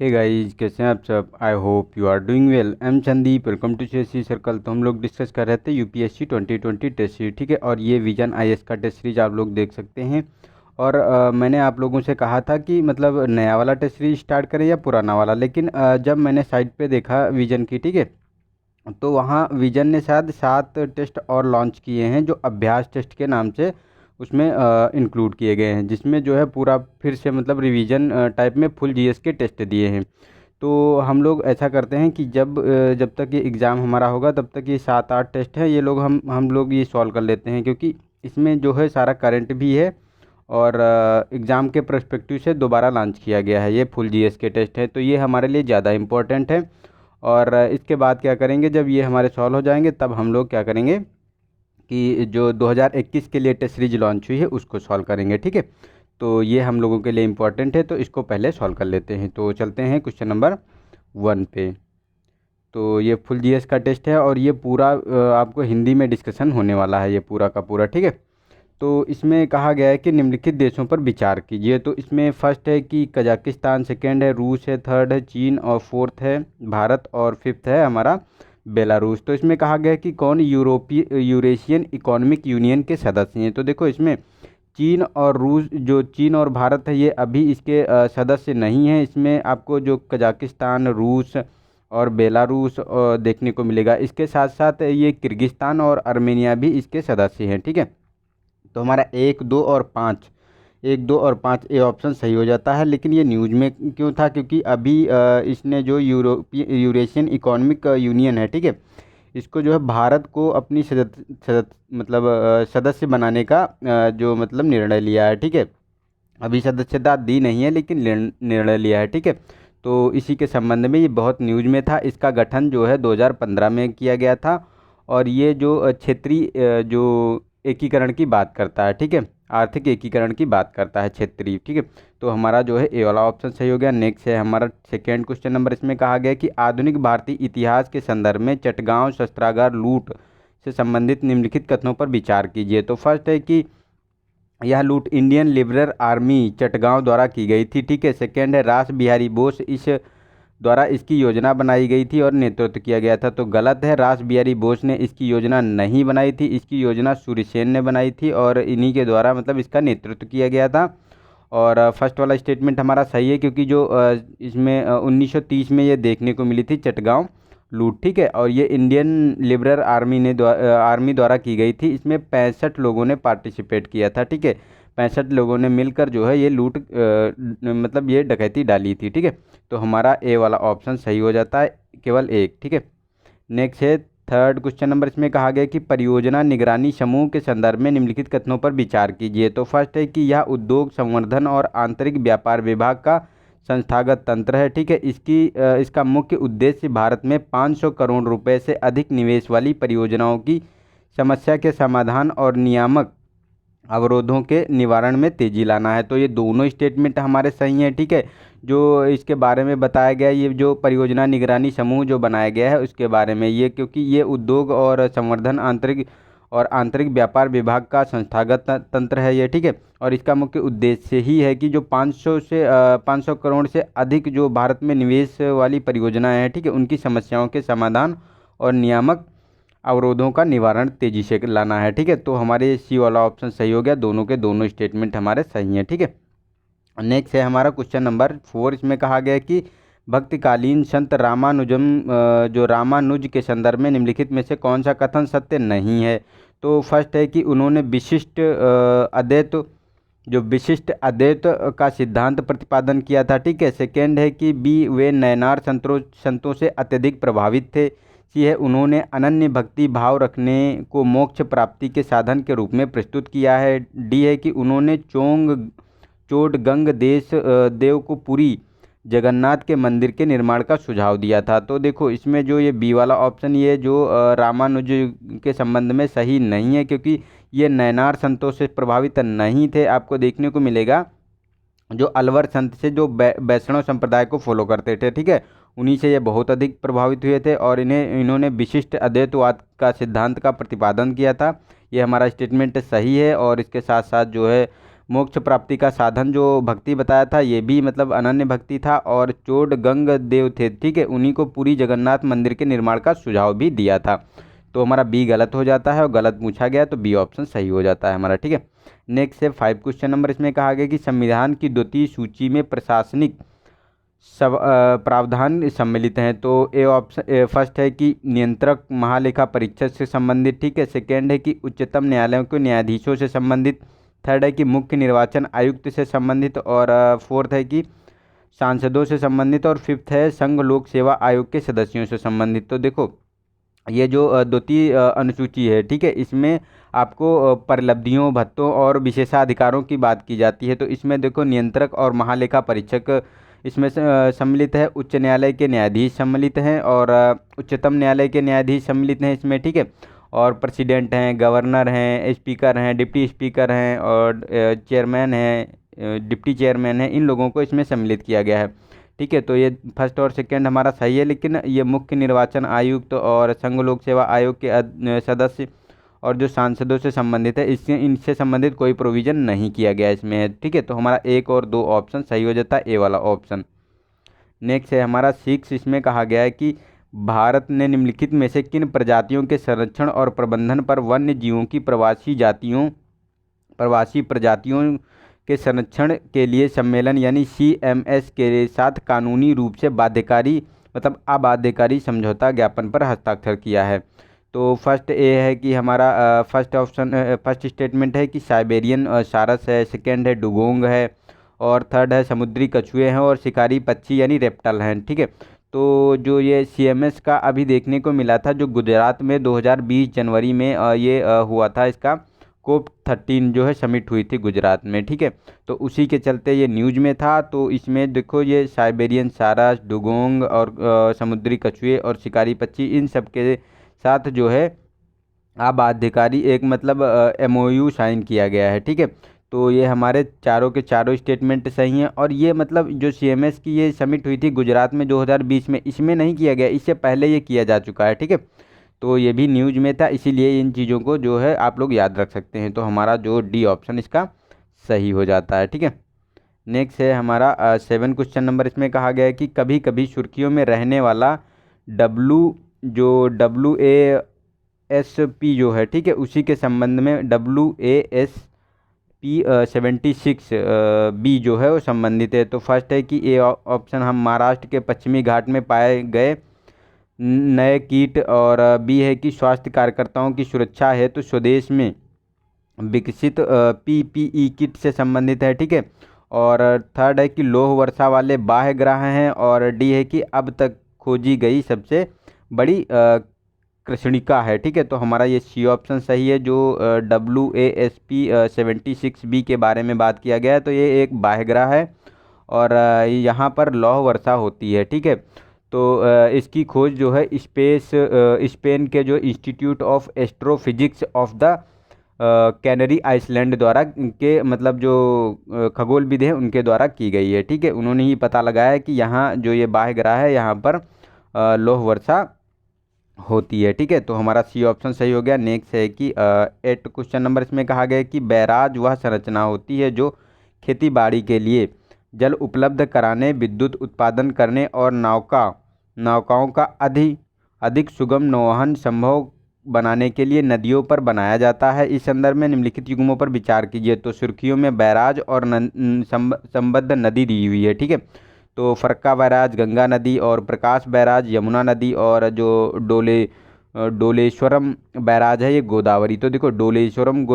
Hey guys, कैसे हैं आप सब। I hope you are doing well. I am Sandeep, welcome to CSC circle. तो हम लोग डिस्कस कर रहे थे यूपीएससी 2020 टेस्ट सीरीज, ठीक है। और ये विजन आईएएस का टेस्ट सीरीज आप लोग देख सकते हैं। और मैंने आप लोगों से कहा था कि मतलब नया वाला टेस्ट सीरीज स्टार्ट करें या पुराना वाला, लेकिन जब मैंने साइट पे देखा विजन की, ठीक है, तो वहाँ विजन ने शायद 7 टेस्ट और लॉन्च किए हैं जो अभ्यास टेस्ट के नाम से उसमें इंक्लूड किए गए हैं, जिसमें जो है पूरा फिर से मतलब रिवीजन टाइप में फुल जीएस के टेस्ट दिए हैं। तो हम लोग ऐसा करते हैं कि जब तक ये एग्ज़ाम हमारा होगा तब तक ये 7-8 टेस्ट हैं, ये लोग हम लोग ये सॉल्व कर लेते हैं, क्योंकि इसमें जो है सारा करंट भी है और एग्ज़ाम के पर्सपेक्टिव से दोबारा लॉन्च किया गया है। ये फुल जीएस के टेस्ट है, तो ये हमारे लिए ज़्यादा इम्पोर्टेंट है। और इसके बाद क्या करेंगे, जब ये हमारे सॉल्व हो जाएंगे तब हम लोग क्या करेंगे कि जो 2021 के लिए टेस्ट सीरीज लॉन्च हुई है उसको सॉल्व करेंगे, ठीक है। तो ये हम लोगों के लिए इम्पोर्टेंट है, तो इसको पहले सॉल्व कर लेते हैं। तो चलते हैं क्वेश्चन नंबर 1 पे। तो ये फुल जीएस का टेस्ट है और ये पूरा आपको हिंदी में डिस्कशन होने वाला है, ये पूरा का पूरा, ठीक है। तो इसमें कहा गया है कि निम्नलिखित देशों पर विचार कीजिए। तो इसमें फर्स्ट है कि कजाकिस्तान, सेकंड है रूस है, थर्ड है चीन और फोर्थ है भारत और फिफ्थ है हमारा बेलारूस। तो इसमें कहा गया है कि कौन यूरेशियन इकोनॉमिक यूनियन के सदस्य हैं। तो देखो इसमें चीन और रूस, जो चीन और भारत है, ये अभी इसके सदस्य नहीं हैं। इसमें आपको जो कजाकिस्तान, रूस और बेलारूस देखने को मिलेगा। इसके साथ साथ ये किर्गिस्तान और आर्मेनिया भी इसके सदस्य हैं, ठीक है। तो हमारा 1, 2 और 5 ये ऑप्शन सही हो जाता है। लेकिन ये न्यूज़ में क्यों था, क्योंकि अभी इसने जो यूरेशियन इकोनॉमिक यूनियन है, ठीक है, इसको जो है भारत को अपनी मतलब सदस्य बनाने का जो मतलब निर्णय लिया है, ठीक है। अभी सदस्यता दी नहीं है लेकिन निर्णय लिया है, ठीक है। तो इसी के संबंध में ये बहुत न्यूज़ में था। इसका गठन जो है 2015 में किया गया था और ये जो क्षेत्रीय जो एकीकरण की बात करता है, ठीक है, आर्थिक एकीकरण की बात करता है क्षेत्रीय, ठीक है। तो हमारा जो है ए वाला ऑप्शन सही हो गया। नेक्स्ट है हमारा सेकेंड क्वेश्चन नंबर। इसमें कहा गया कि आधुनिक भारतीय इतिहास के संदर्भ में चटगांव शस्त्रागार लूट से संबंधित निम्नलिखित कथनों पर विचार कीजिए। तो फर्स्ट है कि यह लूट इंडियन लिबरल आर्मी चटगांव द्वारा की गई थी, ठीक है। सेकेंड है रास बिहारी बोस इस द्वारा इसकी योजना बनाई गई थी और नेतृत्व किया गया था। तो गलत है, रास बिहारी बोस ने इसकी योजना नहीं बनाई थी, इसकी योजना सूर्यसेन ने बनाई थी और इन्हीं के द्वारा मतलब इसका नेतृत्व किया गया था। और फर्स्ट वाला स्टेटमेंट हमारा सही है, क्योंकि जो इसमें 1930 में ये देखने को मिली थी चटगांव लूट, ठीक है। और ये इंडियन लिबरल आर्मी द्वारा की गई थी। इसमें 65 लोगों ने पार्टिसिपेट किया था, ठीक है। 65 लोगों ने मिलकर जो है ये लूट मतलब ये डकैती डाली थी, ठीक है। तो हमारा ए वाला ऑप्शन सही हो जाता है, केवल एक, ठीक है। नेक्स्ट है थर्ड क्वेश्चन नंबर। इसमें कहा गया कि परियोजना निगरानी समूह के संदर्भ में निम्नलिखित कथनों पर विचार कीजिए। तो फर्स्ट है कि यह उद्योग संवर्धन और आंतरिक व्यापार विभाग का संस्थागत तंत्र है, ठीक है। इसका मुख्य उद्देश्य भारत में 500 करोड़ रुपए से अधिक निवेश वाली परियोजनाओं की समस्या के समाधान और नियामक अवरोधों के निवारण में तेजी लाना है। तो ये दोनों स्टेटमेंट हमारे सही हैं, ठीक है। जो इसके बारे में बताया गया है, ये जो परियोजना निगरानी समूह जो बनाया गया है उसके बारे में, ये क्योंकि ये उद्योग और संवर्धन आंतरिक व्यापार विभाग का संस्थागत तंत्र है ये, ठीक है। और इसका मुख्य उद्देश्य ही है कि जो 500 करोड़ से अधिक जो भारत में निवेश वाली परियोजनाएं हैं, ठीक है, उनकी समस्याओं के समाधान और नियामक अवरोधों का निवारण तेजी से लाना है, ठीक है। तो हमारे सी वाला ऑप्शन सही हो गया, दोनों के दोनों स्टेटमेंट हमारे सही हैं, ठीक है। नेक्स्ट है हमारा क्वेश्चन नंबर 4। इसमें कहा गया है कि भक्तिकालीन संत जो रामानुज के संदर्भ में निम्नलिखित में से कौन सा कथन सत्य नहीं है। तो फर्स्ट है कि उन्होंने विशिष्ट अद्वैत का सिद्धांत प्रतिपादन किया था, ठीक है। सेकेंड है कि बी वे नयनार संतों से अत्यधिक प्रभावित थे। सी है उन्होंने अनन्य भक्ति भाव रखने को मोक्ष प्राप्ति के साधन के रूप में प्रस्तुत किया है। डी है कि उन्होंने चोडगंग देव को पुरी जगन्नाथ के मंदिर के निर्माण का सुझाव दिया था। तो देखो इसमें जो ये बी वाला ऑप्शन, ये जो रामानुज के संबंध में सही नहीं है, क्योंकि ये नयनार संतों से प्रभावित नहीं थे। आपको देखने को मिलेगा जो अलवर संत से जो वैष्णव संप्रदाय को फॉलो करते थे, ठीक है, उन्हीं से ये बहुत अधिक प्रभावित हुए थे और इन्होंने विशिष्ट अद्वैतवाद का सिद्धांत का प्रतिपादन किया था। ये हमारा स्टेटमेंट सही है। और इसके साथ साथ जो है मोक्ष प्राप्ति का साधन जो भक्ति बताया था ये भी मतलब अनन्य भक्ति था, और चोड गंग देव थे, ठीक है, उन्हीं को पुरी जगन्नाथ मंदिर के निर्माण का सुझाव भी दिया था। तो हमारा बी गलत हो जाता है और गलत पूछा गया तो बी ऑप्शन सही हो जाता है हमारा, ठीक है। नेक्स्ट है 5 क्वेश्चन नंबर, इसमें कहा गया कि संविधान की द्वितीय सूची में प्रशासनिक प्रावधान सम्मिलित हैं। तो ए ऑप्शन फर्स्ट है कि नियंत्रक महालेखा परीक्षक से संबंधित, ठीक है। सेकेंड है कि उच्चतम न्यायालयों के न्यायाधीशों से संबंधित। थर्ड है कि मुख्य निर्वाचन आयुक्त से संबंधित, और फोर्थ है कि सांसदों से संबंधित, और फिफ्थ है संघ लोक सेवा आयोग के सदस्यों से संबंधित। तो देखो ये जो द्वितीय अनुसूची है, ठीक है, इसमें आपको परिलब्धियों, भत्तों और विशेषाधिकारों की बात की जाती है। तो इसमें देखो नियंत्रक और महालेखा परीक्षक इसमें सम्मिलित है, उच्च न्यायालय के न्यायाधीश सम्मिलित हैं, और उच्चतम न्यायालय के न्यायाधीश सम्मिलित हैं इसमें, ठीक है। और प्रेसिडेंट हैं, गवर्नर हैं, स्पीकर हैं, डिप्टी स्पीकर हैं, और चेयरमैन हैं, डिप्टी चेयरमैन हैं, इन लोगों को इसमें सम्मिलित किया गया है, ठीक है। तो ये फर्स्ट और सेकंड हमारा सही है, लेकिन ये मुख्य निर्वाचन आयुक्त और संघ लोक सेवा आयोग के सदस्य और जो सांसदों से संबंधित है, इससे इनसे संबंधित कोई प्रोविज़न नहीं किया गया इसमें है, ठीक है। तो हमारा एक और दो ऑप्शन सही हो जाता है, ए वाला ऑप्शन। नेक्स्ट है हमारा 6, इसमें कहा गया है कि भारत ने निम्नलिखित में से किन प्रजातियों के संरक्षण और प्रबंधन पर वन्य जीवों की प्रवासी प्रजातियों के संरक्षण के लिए सम्मेलन यानी CMS के साथ कानूनी रूप से बाध्यकारी मतलब अबाध्यकारी समझौता ज्ञापन पर हस्ताक्षर किया है। तो फर्स्ट ए है कि हमारा फर्स्ट स्टेटमेंट है कि साइबेरियन सारस है, सेकेंड है डुगोंग है, और थर्ड है समुद्री कछुए हैं, और शिकारी पक्षी यानी रेप्टल हैं, ठीक है। तो जो ये CMS का अभी देखने को मिला था जो गुजरात में 2020 जनवरी में ये हुआ था, इसका COP13 जो है समिट हुई थी गुजरात में, ठीक है। तो उसी के चलते ये न्यूज में था। तो इसमें देखो ये साइबेरियन सारस, डुगोंग और समुद्री कछुए और शिकारी पक्षी, इन सब के साथ जो है आबाध्यकारी एक मतलब MOU साइन किया गया है, ठीक है। तो ये हमारे चारों के चारों स्टेटमेंट सही हैं। और ये मतलब जो CMS की ये समिट हुई थी गुजरात में 2020 में, इसमें नहीं किया गया, इससे पहले ये किया जा चुका है, ठीक है। तो ये भी न्यूज में था, इसीलिए इन चीज़ों को जो है आप लोग याद रख सकते हैं। तो हमारा जो डी ऑप्शन इसका सही हो जाता है, ठीक है। नेक्स्ट है हमारा 7 क्वेश्चन नंबर, इसमें कहा गया है कि कभी कभी सुर्खियों में रहने वाला WASP जो है, ठीक है, उसी के संबंध में WASP 76 B जो है वो संबंधित है। तो फर्स्ट है कि ए ऑप्शन हम महाराष्ट्र के पश्चिमी घाट में पाए गए नए कीट, और बी है कि स्वास्थ्य कार्यकर्ताओं की सुरक्षा है तो स्वदेश में विकसित PPE किट से संबंधित है, ठीक है। और थर्ड है कि लौह वर्षा वाले बाह्य ग्रह हैं, और डी है कि अब तक खोजी गई सबसे बड़ी कृष्णिका है, ठीक है। तो हमारा ये सी ऑप्शन सही है, जो WASP 76 B के बारे में बात किया गया है। तो ये एक बाह्य ग्रह है और यहाँ पर लौह वर्षा होती है, ठीक है। तो इसकी खोज जो है स्पेन के जो institute of astrophysics of the Canary Island द्वारा के मतलब जो खगोलविद हैं उनके द्वारा की गई है, ठीक है। उन्होंने ही पता लगाया है कि यहाँ जो ये बाह्य ग्रह है यहाँ पर लौह वर्षा होती है, ठीक है। तो हमारा सी ऑप्शन सही हो गया। नेक्स्ट है कि 8 क्वेश्चन नंबर, इसमें कहा गया है कि बैराज वह संरचना होती है जो खेती बाड़ी के लिए जल उपलब्ध कराने, विद्युत उत्पादन करने और नौकाओं का अधिक सुगम नौवहन संभव बनाने के लिए नदियों पर बनाया जाता है। इस संदर्भ में निम्नलिखित युग्मों पर विचार कीजिए। तो सुर्खियों में बैराज और संबद्ध नदी दी हुई है, ठीक है। तो फरक्का बैराज गंगा नदी, और प्रकाश बैराज यमुना नदी, और जो डोलेश्वरम बैराज है ये गोदावरी। तो देखो डोलेश्वरम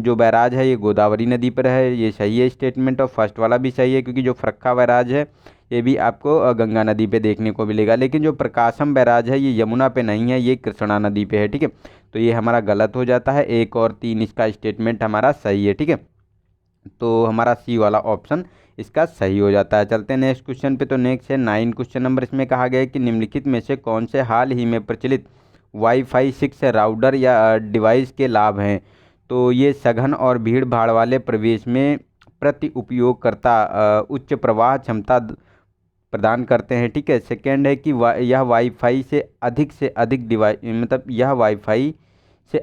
जो बैराज है ये गोदावरी नदी पर है, ये सही है स्टेटमेंट। और फर्स्ट वाला भी सही है क्योंकि जो फरक्का बैराज है ये भी आपको गंगा नदी पे देखने को मिलेगा, लेकिन जो प्रकाशम बैराज है ये यमुना पे नहीं है, ये कृष्णा नदी पे है, ठीक है। तो ये हमारा गलत हो जाता है। 1 और 3 इसका स्टेटमेंट हमारा सही है, ठीक है। तो हमारा सी वाला ऑप्शन इसका सही हो जाता है। चलते हैं नेक्स्ट क्वेश्चन पे। तो नेक्स्ट है 9 क्वेश्चन नंबर, इसमें कहा गया है कि निम्नलिखित में से कौन से हाल ही में प्रचलित वाईफाई 6 राउटर या डिवाइस के लाभ हैं। तो ये सघन और भीड़ भाड़ वाले प्रवेश में प्रति उपयोगकर्ता उच्च प्रवाह क्षमता प्रदान करते हैं, ठीक है। सेकेंड है कि यह वाईफाई से अधिक डिवाइस मतलब यह वाईफाई से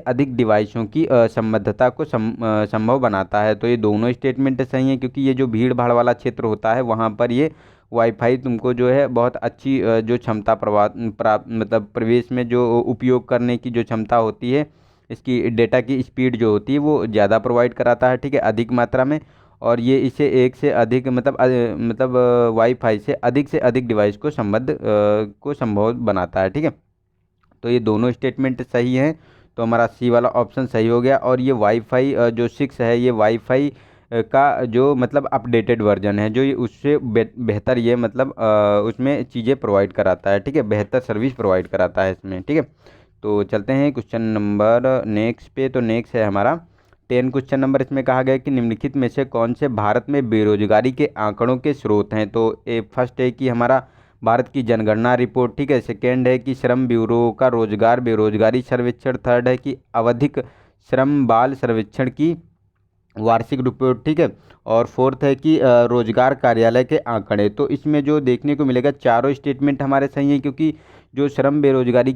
अधिक डिवाइसों की संबद्धता को संभव बनाता है। तो ये दोनों स्टेटमेंट सही हैं, क्योंकि ये जो भीड़ भाड़ वाला क्षेत्र होता है वहाँ पर ये वाईफाई तुमको जो है बहुत अच्छी जो क्षमता मतलब प्रवेश में जो उपयोग करने की जो क्षमता होती है, इसकी डेटा की स्पीड जो होती है वो ज़्यादा प्रोवाइड कराता है, ठीक है, अधिक मात्रा में। और ये इसे एक से अधिक मतलब वाईफाई से अधिक डिवाइस को संभव बनाता है, ठीक है। तो ये दोनों स्टेटमेंट सही हैं, तो हमारा सी वाला ऑप्शन सही हो गया। और ये वाईफाई जो 6 है, ये वाईफाई का जो मतलब अपडेटेड वर्जन है, जो ये उससे बेहतर ये मतलब उसमें चीज़ें प्रोवाइड कराता है, ठीक है, बेहतर सर्विस प्रोवाइड कराता है इसमें, ठीक है। तो चलते हैं क्वेश्चन नंबर नेक्स्ट पे। तो नेक्स्ट है हमारा 10 क्वेश्चन नंबर। इसमें कहा गया है कि निम्नलिखित में से कौन से भारत में बेरोजगारी के आंकड़ों के स्रोत हैं। तो ए फर्स्ट है कि हमारा भारत की जनगणना रिपोर्ट, ठीक है। सेकेंड है कि श्रम ब्यूरो का रोजगार बेरोजगारी सर्वेक्षण। थर्ड है कि आवधिक श्रम बाल सर्वेक्षण की वार्षिक रिपोर्ट, ठीक है। और फोर्थ है कि रोजगार कार्यालय के आंकड़े। तो इसमें जो देखने को मिलेगा चारों स्टेटमेंट हमारे सही हैं, क्योंकि जो श्रम बेरोजगारी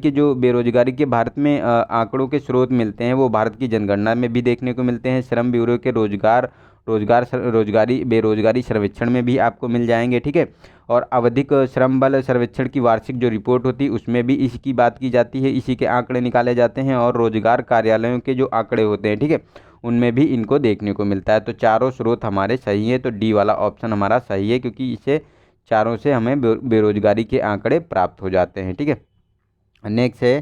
के भारत में आंकड़ों के स्रोत मिलते हैं वो भारत की जनगणना में भी देखने को मिलते हैं, श्रम ब्यूरो के रोजगारी बेरोजगारी सर्वेक्षण में भी आपको मिल जाएंगे, ठीक है। और आवधिक श्रम बल सर्वेक्षण की वार्षिक जो रिपोर्ट होती है उसमें भी इसी की बात की जाती है, इसी के आंकड़े निकाले जाते हैं। और रोजगार कार्यालयों के जो आंकड़े होते हैं, ठीक है, उनमें भी इनको देखने को मिलता है। तो चारों स्रोत हमारे सही है, तो डी वाला ऑप्शन हमारा सही है, क्योंकि इसे चारों से हमें बेरोजगारी के आंकड़े प्राप्त हो जाते हैं, ठीक है। नेक्स्ट है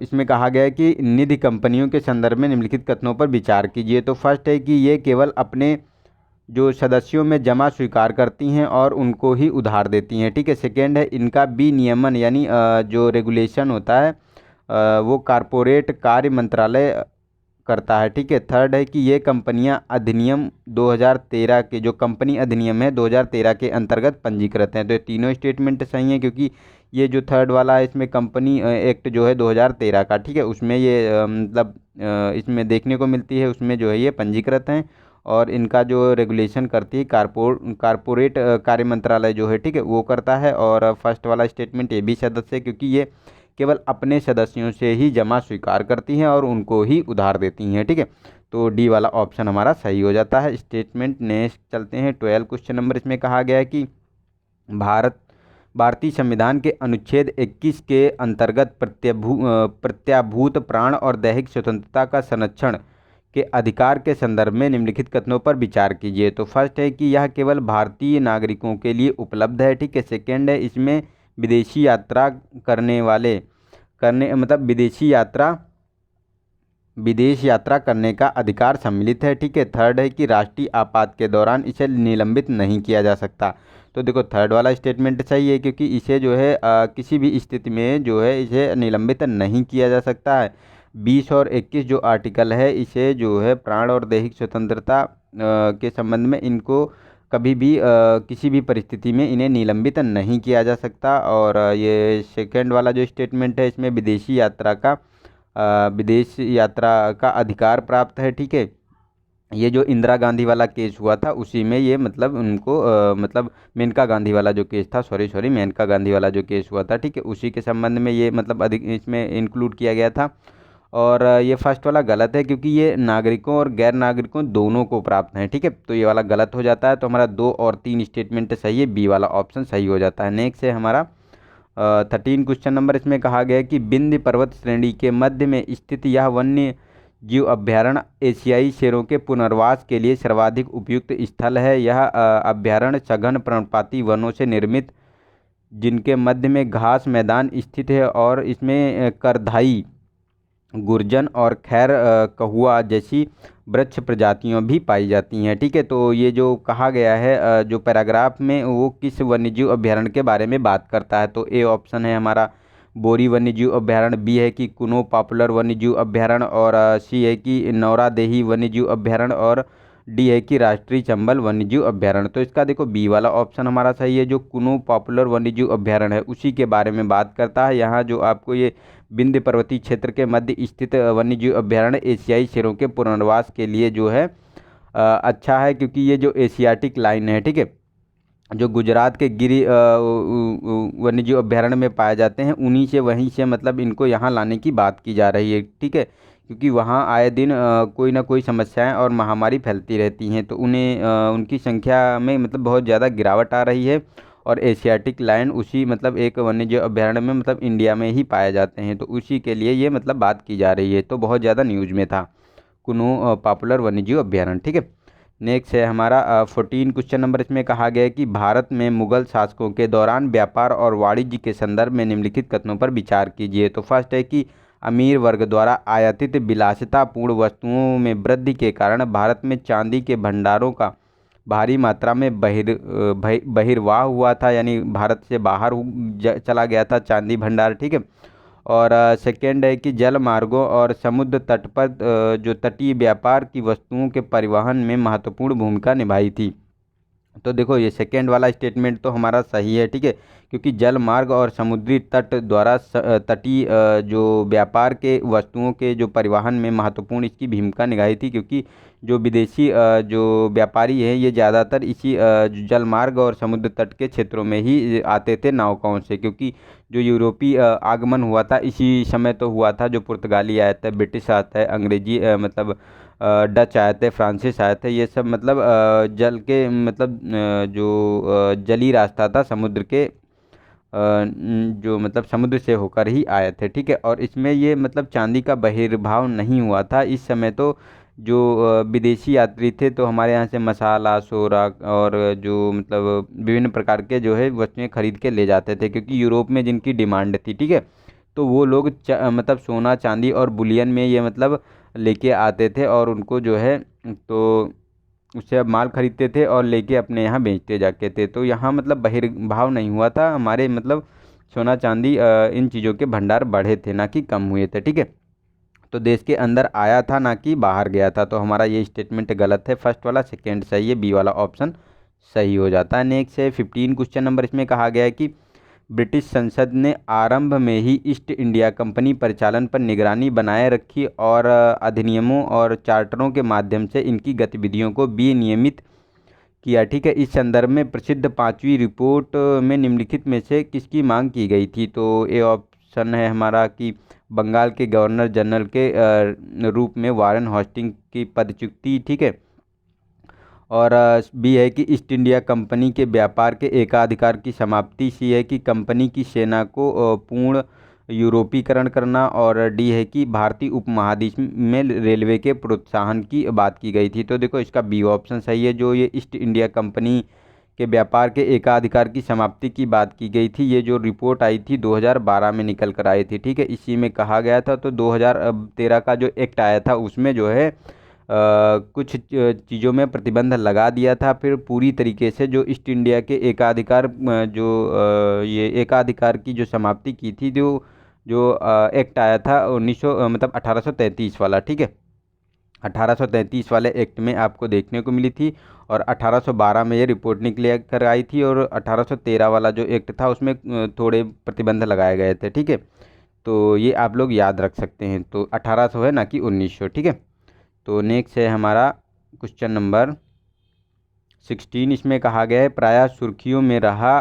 इसमें कहा गया है कि निधि कंपनियों के संदर्भ में निम्नलिखित कथनों पर विचार कीजिए। तो फर्स्ट है कि ये केवल अपने जो सदस्यों में जमा स्वीकार करती हैं और उनको ही उधार देती हैं, ठीक है। सेकेंड है इनका विनियमन यानी जो रेगुलेशन होता है वो कारपोरेट कार्य मंत्रालय करता है, ठीक है। थर्ड है कि ये कंपनियां अधिनियम 2013 के जो कंपनी अधिनियम है 2013 के अंतर्गत पंजीकृत हैं। तो ये तीनों स्टेटमेंट सही हैं, क्योंकि ये जो थर्ड वाला है इसमें कंपनी एक्ट जो है 2013 का, ठीक है, उसमें ये मतलब इसमें देखने को मिलती है, उसमें जो है ये पंजीकृत हैं। और इनका जो रेगुलेशन करती है कारपोरेट कार्य मंत्रालय जो है, ठीक है, वो करता है। और फर्स्ट वाला स्टेटमेंट ये भी सदस्य है, क्योंकि ये केवल अपने सदस्यों से ही जमा स्वीकार करती हैं और उनको ही उधार देती हैं, ठीक है। तो डी वाला ऑप्शन हमारा सही हो जाता है स्टेटमेंट। नेक्स्ट चलते हैं 12 क्वेश्चन नंबर। इसमें कहा गया है कि भारतीय संविधान के अनुच्छेद 21 के अंतर्गत प्रत्याभूत प्राण और दैहिक स्वतंत्रता का संरक्षण के अधिकार के संदर्भ में निम्नलिखित कथनों पर विचार कीजिए। तो फर्स्ट है कि यह केवल भारतीय नागरिकों के लिए उपलब्ध है, ठीक है। सेकेंड है इसमें विदेशी यात्रा करने मतलब विदेश यात्रा करने का अधिकार सम्मिलित है, ठीक है। थर्ड है कि राष्ट्रीय आपात के दौरान इसे निलंबित नहीं किया जा सकता। तो देखो थर्ड वाला स्टेटमेंट सही है, क्योंकि इसे जो है किसी भी स्थिति में जो है इसे निलंबित नहीं किया जा सकता है। 20 और 21 जो आर्टिकल है इसे जो है प्राण और दैहिक स्वतंत्रता के संबंध में इनको कभी भी किसी भी परिस्थिति में इन्हें निलंबित नहीं किया जा सकता। और ये सेकंड वाला जो स्टेटमेंट है इसमें विदेश यात्रा का अधिकार प्राप्त है, ठीक है। ये जो इंदिरा गांधी वाला केस हुआ था उसी में ये मतलब उनको मतलब मेनका गांधी वाला जो केस था, सॉरी मेनका गांधी वाला जो केस हुआ था, ठीक है, उसी के संबंध में ये मतलब अधिक इसमें इंक्लूड किया गया था। और ये फर्स्ट वाला गलत है, क्योंकि ये नागरिकों और गैर नागरिकों दोनों को प्राप्त है, ठीक है। तो ये वाला गलत हो जाता है। तो हमारा 2 और 3 स्टेटमेंट सही है, बी वाला ऑप्शन सही हो जाता है। नेक्स्ट है हमारा 13 क्वेश्चन नंबर। इसमें कहा गया है कि विंध्य पर्वत श्रेणी के मध्य में स्थित यह वन्य जीव अभ्यारण्य एशियाई शेरों के पुनर्वास के लिए सर्वाधिक उपयुक्त स्थल है। यह अभ्यारण्य सघन पर्णपाती वनों से निर्मित, जिनके मध्य में घास मैदान स्थित है, और इसमें करधाई, गुर्जन और खैर कहुआ जैसी वृक्ष प्रजातियां भी पाई जाती हैं, ठीक है। तो ये जो कहा गया है जो पैराग्राफ में वो किस वन्यजीव अभ्यारण्य के बारे में बात करता है। तो ए ऑप्शन है हमारा बोरी वन्यजीव अभ्यारण्य, बी है कि कुनो पॉपुलर वन्यजीव अभ्यारण्य, और सी है कि नौरादेही वन्यजीव अभ्यारण्य, और डी है कि राष्ट्रीय चंबल वन्यजीव अभ्यारण्य। तो इसका देखो बी वाला ऑप्शन हमारा सही है, जो कुनो पॉपुलर वन्यजीव अभ्यारण्य है उसी के बारे में बात करता है। यहाँ जो आपको ये विंध्य पर्वतीय क्षेत्र के मध्य स्थित वन्यजीव अभ्यारण्य एशियाई शेरों के पुनर्वास के लिए जो है अच्छा है, क्योंकि ये जो एशियाटिक लाइन है, ठीक है, जो गुजरात के गिरी वन्यजीव अभयारण्य में पाए जाते हैं, उन्हीं से वहीं से मतलब इनको यहाँ लाने की बात की जा रही है, ठीक है। क्योंकि वहाँ आए दिन कोई ना कोई समस्याएं और महामारी फैलती रहती हैं, तो उन्हें उनकी संख्या में मतलब बहुत ज़्यादा गिरावट आ रही है। और एशियाटिक लायन उसी मतलब एक वन्यजीव अभयारण्य में मतलब इंडिया में ही पाए जाते हैं, तो उसी के लिए ये मतलब बात की जा रही है, तो बहुत ज़्यादा न्यूज़ में था कुनो पॉपुलर वन्यजीव अभयारण्य, ठीक है। नेक्स्ट है हमारा 14 क्वेश्चन नंबर, इसमें कहा गया है कि भारत में मुगल शासकों के दौरान व्यापार और वाणिज्य के संदर्भ में निम्नलिखित कथनों पर विचार कीजिए। तो फर्स्ट है कि अमीर वर्ग द्वारा आयातित विलासितापूर्ण वस्तुओं में वृद्धि के कारण भारत में चांदी के भंडारों का भारी मात्रा में बहिर्वाह हुआ था, यानी भारत से बाहर चला गया था चांदी भंडार, ठीक है। और सेकेंड है कि जल मार्गों और समुद्र तट पर जो तटीय व्यापार की वस्तुओं के परिवहन में महत्वपूर्ण भूमिका निभाई थी। तो देखो ये सेकेंड वाला स्टेटमेंट तो हमारा सही है, ठीक है। क्योंकि जल मार्ग और समुद्री तट द्वारा तटीय जो व्यापार के वस्तुओं के जो परिवहन में महत्वपूर्ण इसकी भूमिका निभाई थी, क्योंकि जो विदेशी जो व्यापारी हैं ये ज़्यादातर इसी जल मार्ग और समुद्र तट के क्षेत्रों में ही आते थे नौकाओं से। क्योंकि जो यूरोपीय आगमन हुआ था इसी समय तो हुआ था, जो पुर्तगाली आए थे, ब्रिटिश आते हैं, अंग्रेजी मतलब डच आए थे, फ्रांसिस आए थे, ये सब मतलब जल के मतलब जो जली रास्ता था समुद्र के जो मतलब समुद्र से होकर ही आए थे, ठीक है। और इसमें ये मतलब चांदी का बहिर्भाव नहीं हुआ था इस समय। तो जो विदेशी यात्री थे तो हमारे यहाँ से मसाला, सोरा और जो मतलब विभिन्न प्रकार के जो है वस्तुएं खरीद के ले जाते थे, क्योंकि यूरोप में जिनकी डिमांड थी, ठीक है। तो वो लोग मतलब सोना चांदी और बुलियन में ये मतलब लेके आते थे, और उनको जो है तो उससे अब माल खरीदते थे और लेके अपने यहाँ बेचते जाके थे। तो यहाँ मतलब बहिर्भाव नहीं हुआ था, हमारे मतलब सोना चांदी इन चीज़ों के भंडार बढ़े थे, ना कि कम हुए थे, ठीक है। तो देश के अंदर आया था, ना कि बाहर गया था। तो हमारा ये स्टेटमेंट गलत है, फर्स्ट वाला, सेकेंड सही है, बी वाला ऑप्शन सही हो जाता है। नेक्स्ट है 15 क्वेश्चन नंबर, इसमें कहा गया है कि ब्रिटिश संसद ने आरंभ में ही ईस्ट इंडिया कंपनी परिचालन पर निगरानी बनाए रखी और अधिनियमों और चार्टरों के माध्यम से इनकी गतिविधियों को विनियमित किया, ठीक है। इस संदर्भ में प्रसिद्ध पांचवी रिपोर्ट में निम्नलिखित में से किसकी मांग की गई थी। तो ए ऑप्शन है हमारा कि बंगाल के गवर्नर जनरल के रूप में वारेन हेस्टिंग की पदच्युति, ठीक है। और बी है कि ईस्ट इंडिया कंपनी के व्यापार के एकाधिकार की समाप्ति। सी है कि कंपनी की सेना को पूर्ण यूरोपीकरण करना। और डी है कि भारतीय उपमहाद्वीप में रेलवे के प्रोत्साहन की बात की गई थी। तो देखो इसका बी ऑप्शन सही है, जो ये ईस्ट इंडिया कंपनी के व्यापार के एकाधिकार की समाप्ति की बात की गई थी, ये जो रिपोर्ट आई थी 2012 में निकल कर आई थी, ठीक है। इसी में कहा गया था। तो 2013 का जो एक्ट आया था उसमें जो है कुछ चीज़ों में प्रतिबंध लगा दिया था। फिर पूरी तरीके से जो ईस्ट इंडिया के एकाधिकार ये एकाधिकार की जो समाप्ति की थी, जो जो एक्ट आया था 1900 मतलब 1833 वाला, ठीक है। 1833 वाले एक्ट में आपको देखने को मिली थी, और 1812 में ये रिपोर्ट निकल कर आई थी, और 1813 वाला जो एक्ट था उसमें थोड़े प्रतिबंध लगाए गए थे, ठीक है। तो ये आप लोग याद रख सकते हैं। तो 1800 है, ना कि 1900, ठीक है। तो नेक्स्ट है हमारा क्वेश्चन नंबर 16, इसमें कहा गया है प्रायः सुर्खियों में रहा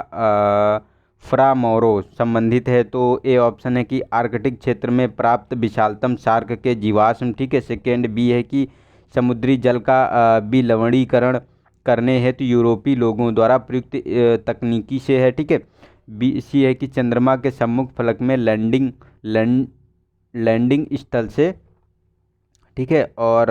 फ्रामोरो संबंधित है। तो ए ऑप्शन है कि आर्कटिक क्षेत्र में प्राप्त विशालतम शार्क के जीवाश्म, ठीक है। सेकेंड बी है कि समुद्री जल का विलवणीकरण करने हेतु यूरोपीय लोगों द्वारा प्रयुक्त तकनीकी से है, ठीक है। बी सी है कि चंद्रमा के सम्मुख फलक में लैंडिंग स्थल से, ठीक है। और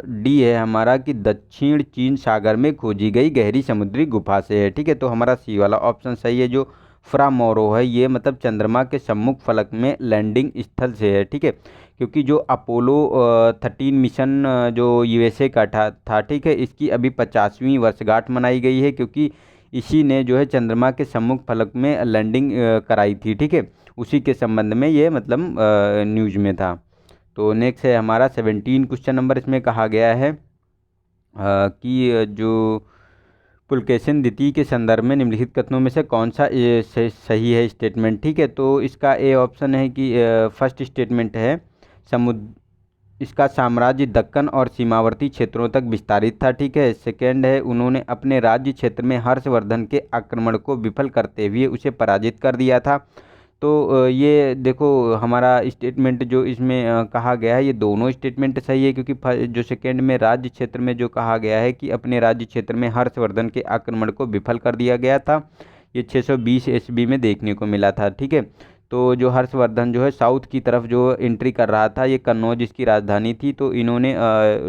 डी है हमारा कि दक्षिण चीन सागर में खोजी गई गहरी समुद्री गुफा से है, ठीक है। तो हमारा सी वाला ऑप्शन सही है, जो फ्रामोरो है ये मतलब चंद्रमा के सम्मुख फलक में लैंडिंग स्थल से है, ठीक है। क्योंकि जो अपोलो 13 मिशन जो यूएसए का था, ठीक है, इसकी अभी 50वीं वर्षगांठ मनाई गई है, क्योंकि इसी ने जो है चंद्रमा के सम्मुख फलक में लैंडिंग कराई थी, ठीक है। उसी के संबंध में ये मतलब न्यूज में था। तो नेक्स्ट है हमारा 17 क्वेश्चन नंबर, इसमें कहा गया है कि जो पुलकेशिन द्वितीय के संदर्भ में निम्नलिखित कथनों में से कौन सा ये सही है स्टेटमेंट, ठीक है। तो इसका ए ऑप्शन है कि फर्स्ट स्टेटमेंट है, समुद्र इसका साम्राज्य दक्कन और सीमावर्ती क्षेत्रों तक विस्तारित था। ठीक है। सेकेंड है, उन्होंने अपने राज्य क्षेत्र में हर्षवर्धन के आक्रमण को विफल करते हुए उसे पराजित कर दिया था। तो ये देखो हमारा स्टेटमेंट जो इसमें कहा गया है, ये दोनों स्टेटमेंट सही है, क्योंकि जो सेकेंड में राज्य क्षेत्र में जो कहा गया है कि अपने राज्य क्षेत्र में हर्षवर्धन के आक्रमण को विफल कर दिया गया था, ये 620 ईस्वी में देखने को मिला था। ठीक है। तो जो हर्षवर्धन जो है साउथ की तरफ जो एंट्री कर रहा था, ये कन्नौज इसकी राजधानी थी, तो इन्होंने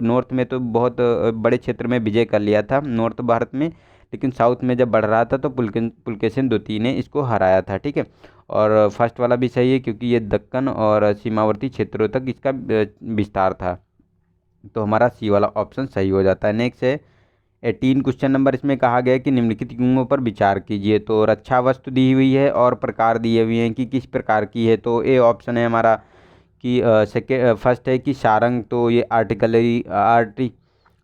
नॉर्थ में तो बहुत बड़े क्षेत्र में विजय कर लिया था नॉर्थ भारत में, लेकिन साउथ में जब बढ़ रहा था तो पुलकेशिन द्वितीय ने इसको हराया था। ठीक है। और फर्स्ट वाला भी सही है, क्योंकि ये दक्कन और सीमावर्ती क्षेत्रों तक इसका विस्तार था। तो हमारा सी वाला ऑप्शन सही हो जाता है। नेक्स्ट है 18 क्वेश्चन नंबर, इसमें कहा गया है कि निम्नलिखित युग्मों पर विचार कीजिए। तो रक्षा वस्तु दी हुई है और प्रकार दिए हुए हैं कि किस प्रकार की है। तो ए ऑप्शन है हमारा कि फर्स्ट है कि सारंग, तो ये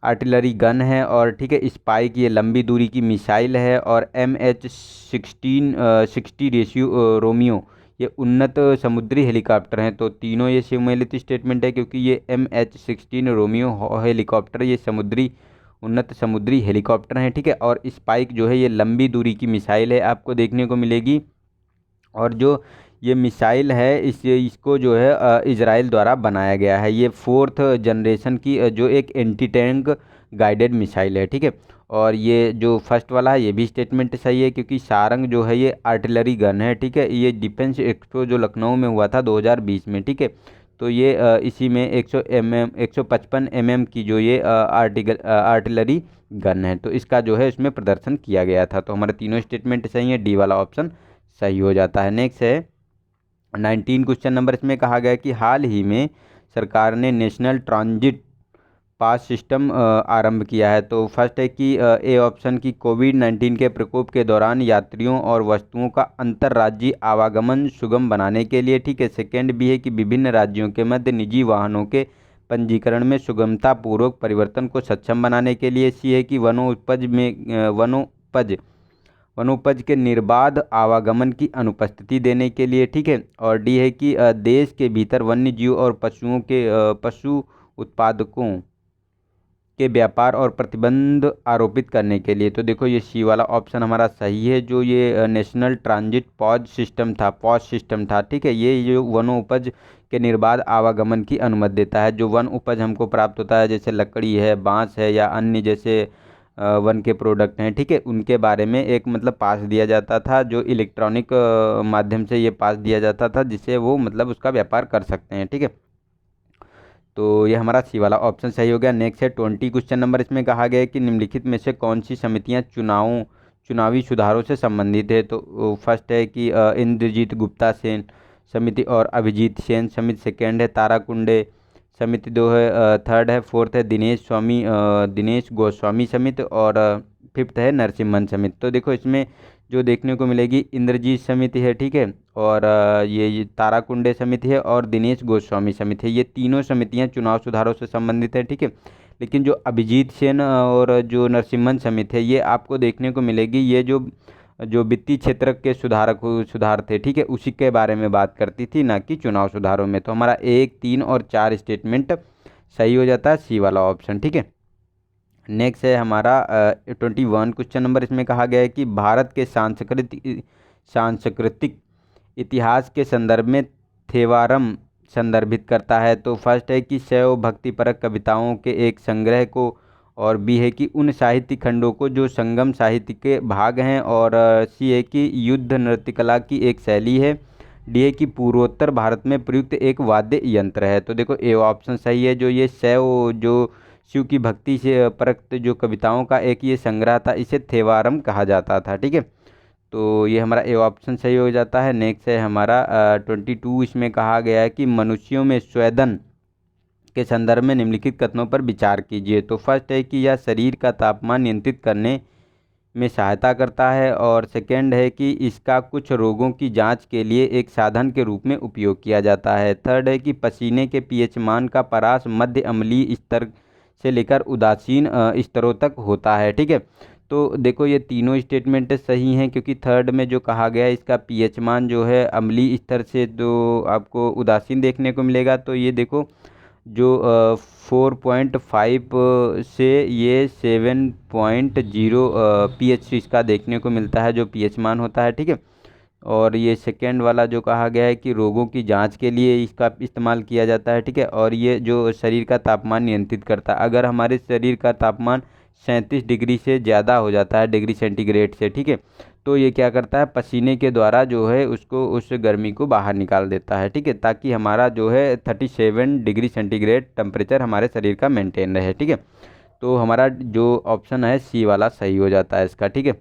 आर्टिलरी गन है। और ठीक है, स्पाइक ये लंबी दूरी की मिसाइल है। और MH-60 रेशियो रोमियो ये उन्नत समुद्री हेलीकॉप्टर हैं। तो तीनों ये सम्मिलित स्टेटमेंट है, क्योंकि ये MH-16 रोमियो हेलीकॉप्टर ये उन्नत समुद्री हेलीकॉप्टर हैं। ठीक है। और स्पाइक जो है ये लंबी दूरी की मिसाइल है, आपको देखने को मिलेगी। और जो ये मिसाइल है इसको जो है इजराइल द्वारा बनाया गया है। ये 4th जनरेशन की जो एक एंटी टैंक गाइडेड मिसाइल है। ठीक है। और ये जो फर्स्ट वाला है ये भी स्टेटमेंट सही है, क्योंकि सारंग जो है ये आर्टिलरी गन है। ठीक है। ये डिफेंस एक्सपो जो लखनऊ में हुआ था 2020 में। ठीक है। तो ये इसी में 155 mm की जो ये आर्टिलरी गन है, तो इसका जो है इसमें प्रदर्शन किया गया था। तो हमारे तीनों स्टेटमेंट सही है, डी वाला ऑप्शन सही हो जाता है। नेक्स्ट है 19 क्वेश्चन नंबर, इसमें कहा गया कि हाल ही में सरकार ने नेशनल ट्रांजिट पास सिस्टम आरंभ किया है। तो फर्स्ट है कि ए ऑप्शन की कोविड-19 के प्रकोप के दौरान यात्रियों और वस्तुओं का अंतर्राज्यीय आवागमन सुगम बनाने के लिए। ठीक है। सेकेंड भी है कि विभिन्न राज्यों के मध्य निजी वाहनों के पंजीकरण में सुगमता पूर्वक परिवर्तन को सक्षम बनाने के लिए। सी है कि वनोपज के निर्बाध आवागमन की अनुपस्थिति देने के लिए। ठीक है। और डी है कि देश के भीतर वन्य जीव और पशु उत्पादकों के व्यापार और प्रतिबंध आरोपित करने के लिए। तो देखो ये सी वाला ऑप्शन हमारा सही है, जो ये नेशनल ट्रांजिट पॉज सिस्टम था। ठीक है। ये जो वनोपज के निर्बाध आवागमन की अनुमति देता है। जो वन उपज हमको प्राप्त होता है, जैसे लकड़ी है, बांस है, या अन्य जैसे वन के प्रोडक्ट हैं, ठीक है, उनके बारे में एक मतलब पास दिया जाता था, जो इलेक्ट्रॉनिक माध्यम से ये पास दिया जाता था, जिससे वो मतलब उसका व्यापार कर सकते हैं। ठीक है। तो ये हमारा सी वाला ऑप्शन सही हो गया। नेक्स्ट है 20 क्वेश्चन नंबर, इसमें कहा गया है कि निम्नलिखित में से कौन सी समितियां चुनावी सुधारों से संबंधित है। तो फर्स्ट है कि इंद्रजीत गुप्ता सेन समिति और अभिजीत सेन समिति। सेकेंड है ताराकुंडे समिति। दो है थर्ड है फोर्थ है दिनेश गोस्वामी समिति। और फिफ्थ है नरसिम्हन समिति। तो देखो इसमें जो देखने को मिलेगी इंद्रजीत समिति है, ठीक है, और ये ताराकुंडे समिति है और दिनेश गोस्वामी समिति है। ये तीनों समितियां चुनाव सुधारों से संबंधित है। ठीक है। लेकिन जो अभिजीत सेन और जो नरसिम्हन समिति है, ये आपको देखने को मिलेगी, ये जो वित्तीय क्षेत्र के सुधार थे, ठीक है, उसी के बारे में बात करती थी, ना कि चुनाव सुधारों में। तो हमारा 1, 3 और 4 स्टेटमेंट सही हो जाता है, सी वाला ऑप्शन। ठीक है। नेक्स्ट है हमारा 21 क्वेश्चन नंबर, इसमें कहा गया है कि भारत के सांस्कृतिक इतिहास के संदर्भ में थेवारम संदर्भित करता है। तो फर्स्ट है कि शैव भक्तिपरक कविताओं के एक संग्रह को, और बी है कि उन साहित्य खंडों को जो संगम साहित्य के भाग हैं, और सी है कि युद्ध नृत्यकला की एक शैली है, डी है कि पूर्वोत्तर भारत में प्रयुक्त एक वाद्य यंत्र है। तो देखो ए ऑप्शन सही है, जो ये शिव की भक्ति से परक जो कविताओं का एक ये संग्रह था, इसे थेवारम कहा जाता था। ठीक है। तो ये हमारा ए ऑप्शन सही हो जाता है। नेक्स्ट है हमारा 22, इसमें कहा गया है कि मनुष्यों में स्वेदन के संदर्भ में निम्नलिखित कथनों पर विचार कीजिए। तो फर्स्ट है कि यह शरीर का तापमान नियंत्रित करने में सहायता करता है, और सेकंड है कि इसका कुछ रोगों की जांच के लिए एक साधन के रूप में उपयोग किया जाता है। थर्ड है कि पसीने के पीएच मान का परास मध्य अम्लीय स्तर से लेकर उदासीन स्तरों तक होता है। ठीक है। तो देखो ये तीनों स्टेटमेंट सही हैं, क्योंकि थर्ड में जो कहा गया है इसका पीएच मान जो है अम्लीय स्तर से जो आपको उदासीन देखने को मिलेगा। तो ये देखो जो 4.5 से ये 7.0 pH इसका देखने को मिलता है, जो pH मान होता है, ठीक है। और ये सेकेंड वाला जो कहा गया है कि रोगों की जांच के लिए इसका इस्तेमाल किया जाता है, ठीक है। और ये जो शरीर का तापमान नियंत्रित करता है, अगर हमारे शरीर का तापमान 37 डिग्री से ज़्यादा हो जाता है डिग्री सेंटीग्रेड से, ठीक है, तो ये क्या करता है, पसीने के द्वारा जो है उसको उस गर्मी को बाहर निकाल देता है, ठीक है, ताकि हमारा जो है 37 डिग्री सेंटीग्रेड टेम्परेचर हमारे शरीर का मेंटेन रहे, ठीक है। तो हमारा जो ऑप्शन है सी वाला सही हो जाता है इसका, ठीक है।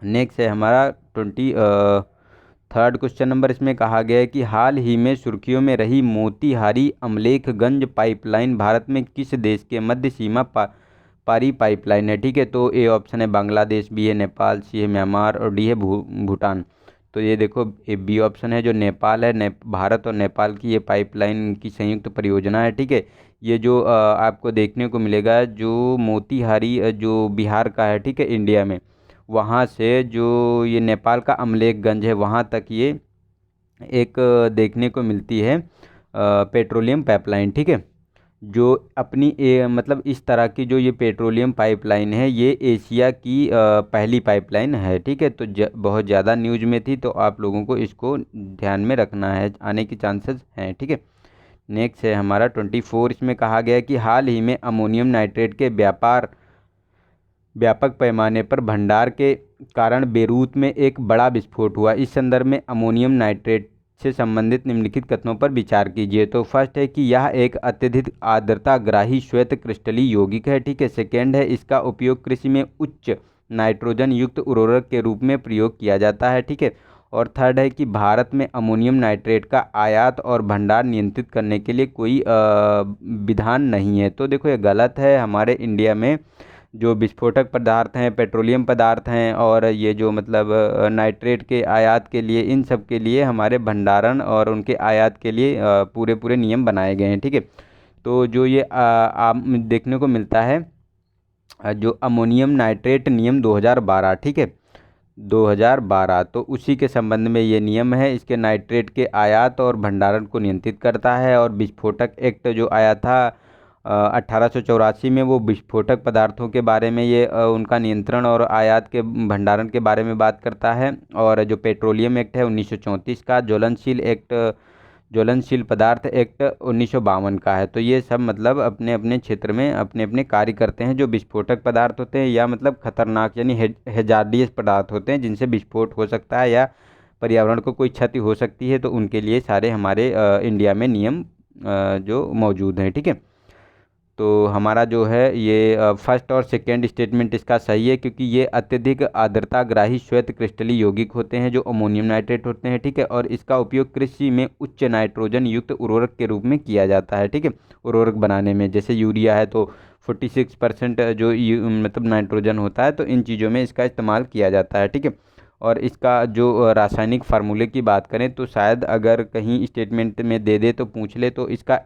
नेक्स्ट है हमारा 23rd क्वेश्चन नंबर। इसमें कहा गया है कि हाल ही में सुर्खियों में रही मोतीहारी अमलेखगंज पाइपलाइन भारत में किस देश के मध्य सीमा पारी पाइपलाइन है, ठीक है। तो ए ऑप्शन है बांग्लादेश, बी है नेपाल, सी है म्यांमार और डी है भूटान। तो ये देखो ए बी ऑप्शन है जो नेपाल है, भारत और नेपाल की ये पाइपलाइन की संयुक्त परियोजना है, ठीक है। ये जो आपको देखने को मिलेगा जो मोतीहारी जो बिहार का है, ठीक है, इंडिया में, वहाँ से जो ये नेपाल का अमलेखगंज है वहाँ तक ये एक देखने को मिलती है पेट्रोलियम पाइपलाइन, ठीक है। जो अपनी मतलब इस तरह की जो ये पेट्रोलियम पाइपलाइन है ये एशिया की पहली पाइपलाइन है, ठीक है। तो बहुत ज़्यादा न्यूज में थी, तो आप लोगों को इसको ध्यान में रखना है, आने के चांसेस हैं, ठीक है। नेक्स्ट है हमारा 24। इसमें कहा गया है कि हाल ही में अमोनियम नाइट्रेट के व्यापक पैमाने पर भंडार के कारण बेरूत में एक बड़ा विस्फोट हुआ। इस संदर्भ में अमोनियम नाइट्रेट से संबंधित निम्नलिखित कथनों पर विचार कीजिए। तो फर्स्ट है कि यह एक अत्यधिक आर्द्रताग्राही श्वेत क्रिस्टलीय यौगिक है, ठीक है। सेकेंड है इसका उपयोग कृषि में उच्च नाइट्रोजन युक्त उर्वरक के रूप में प्रयोग किया जाता है, ठीक है। और थर्ड है कि भारत में अमोनियम नाइट्रेट का आयात और भंडार नियंत्रित करने के लिए कोई विधान नहीं है। तो देखो ये गलत है, हमारे इंडिया में जो विस्फोटक पदार्थ हैं, पेट्रोलियम पदार्थ हैं और ये जो मतलब नाइट्रेट के आयात के लिए, इन सब के लिए हमारे भंडारण और उनके आयात के लिए पूरे पूरे नियम बनाए गए हैं, ठीक है। तो जो ये देखने को मिलता है जो अमोनियम नाइट्रेट नियम 2012, ठीक है, 2012, तो उसी के संबंध में ये नियम है। इसके नाइट्रेट के आयात और भंडारण को नियंत्रित करता है। और विस्फोटक एक्ट जो आया था 1884 में, वो विस्फोटक पदार्थों के बारे में ये उनका नियंत्रण और आयात के भंडारण के बारे में बात करता है। और जो पेट्रोलियम एक्ट है 1934 का, ज्वलनशील पदार्थ एक्ट 1952 का है। तो ये सब मतलब अपने अपने क्षेत्र में अपने अपने कार्य करते हैं। जो विस्फोटक पदार्थ होते हैं या मतलब खतरनाक यानी हैजार्डियस पदार्थ होते हैं जिनसे विस्फोट हो सकता है या पर्यावरण को कोई क्षति हो सकती है, तो उनके लिए सारे हमारे इंडिया में नियम जो मौजूद हैं, ठीक है। तो हमारा जो है ये फर्स्ट और सेकेंड स्टेटमेंट इसका सही है, क्योंकि ये अत्यधिक आर्द्रताग्राही श्वेत क्रिस्टलीय यौगिक होते हैं जो अमोनियम नाइट्रेट होते हैं, ठीक है। और इसका उपयोग कृषि में उच्च नाइट्रोजन युक्त उर्वरक के रूप में किया जाता है, ठीक है। उर्वरक बनाने में जैसे यूरिया है तो 46% जो मतलब नाइट्रोजन होता है, तो इन चीज़ों में इसका इस्तेमाल किया जाता है, ठीक है। और इसका जो रासायनिक फार्मूले की बात करें तो शायद अगर कहीं स्टेटमेंट में दे दे तो पूछ ले, तो इसका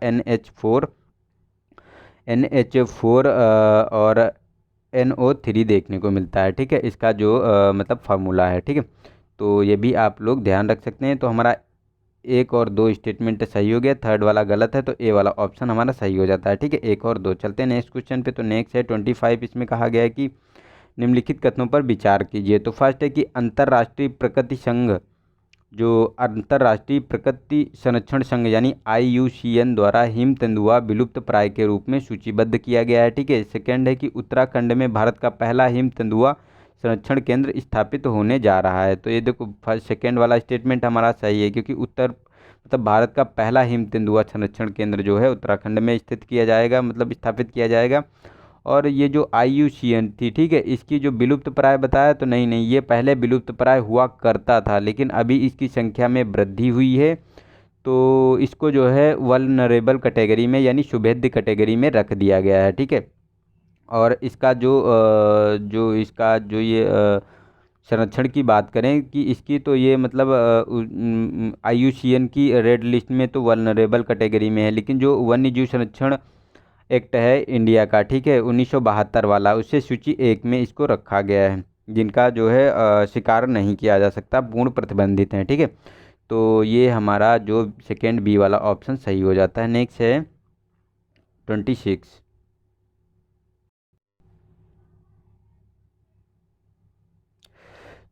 NH4 और NO3 देखने को मिलता है, ठीक है, इसका जो मतलब फार्मूला है, ठीक है। तो ये भी आप लोग ध्यान रख सकते हैं। तो हमारा एक और दो स्टेटमेंट सही हो गया, थर्ड वाला गलत है, तो ए वाला ऑप्शन हमारा सही हो जाता है, ठीक है। एक और दो चलते हैं नेक्स्ट क्वेश्चन पे। तो नेक्स्ट है 25। इसमें कहा गया है कि निम्नलिखित कथनों पर विचार कीजिए। तो फर्स्ट है कि अंतर्राष्ट्रीय प्रकृति संघ, जो अंतर्राष्ट्रीय प्रकृति संरक्षण संघ यानी IUCN द्वारा हिम तेंदुआ विलुप्त प्राय के रूप में सूचीबद्ध किया गया है, ठीक है। सेकंड है कि उत्तराखंड में भारत का पहला हिम तेंदुआ संरक्षण केंद्र स्थापित होने जा रहा है। तो ये देखो फर्स्ट सेकंड वाला स्टेटमेंट हमारा सही है, क्योंकि मतलब भारत का पहला हिम तेंदुआ संरक्षण केंद्र जो है उत्तराखंड में स्थित किया जाएगा, मतलब स्थापित किया जाएगा। और ये जो IUCN थी, ठीक है, इसकी जो विलुप्त प्राय बताया, तो नहीं नहीं, ये पहले विलुप्त प्राय हुआ करता था, लेकिन अभी इसकी संख्या में वृद्धि हुई है। तो इसको जो है वल्नरेबल कैटेगरी में यानी शुभेद्य कैटेगरी में रख दिया गया है, ठीक है। और इसका जो इसका जो ये संरक्षण की बात करें कि इसकी, तो ये मतलब IUCN की रेड लिस्ट में तो वल्नरेबल कैटेगरी में है, लेकिन जो वन्य जीव संरक्षण एक्ट है इंडिया का, ठीक है, 1972 वाला, उससे सूची 1 में इसको रखा गया है, जिनका जो है शिकार नहीं किया जा सकता, पूर्ण प्रतिबंधित हैं, ठीक है। तो ये हमारा जो सेकेंड बी वाला ऑप्शन सही हो जाता है। नेक्स्ट है 26।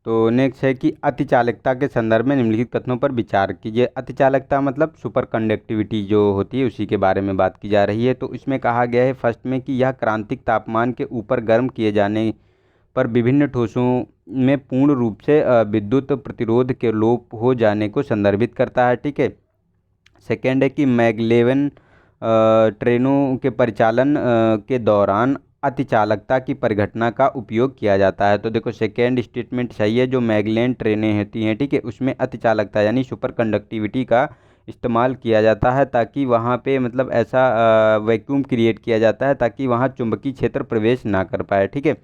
तो नेक्स्ट है कि अतिचालकता के संदर्भ में निम्नलिखित कथनों पर विचार कीजिए। अतिचालकता मतलब सुपर कंडक्टिविटी जो होती है उसी के बारे में बात की जा रही है। तो इसमें कहा गया है फर्स्ट में कि यह क्रांतिक तापमान के ऊपर गर्म किए जाने पर विभिन्न ठोसों में पूर्ण रूप से विद्युत प्रतिरोध के लोप हो जाने को संदर्भित करता है। ठीक है। सेकेंड है कि मैगलेवन ट्रेनों के परिचालन के दौरान अतिचालकता की परिघटना का उपयोग किया जाता है। तो देखो सेकेंड स्टेटमेंट सही है। जो मैगलेन ट्रेनें होती हैं, ठीक है, उसमें अतिचालकता यानी सुपर कंडक्टिविटी का इस्तेमाल किया जाता है ताकि वहाँ पे मतलब ऐसा वैक्यूम क्रिएट किया जाता है ताकि वहाँ चुंबकीय क्षेत्र प्रवेश ना कर पाए। ठीक है।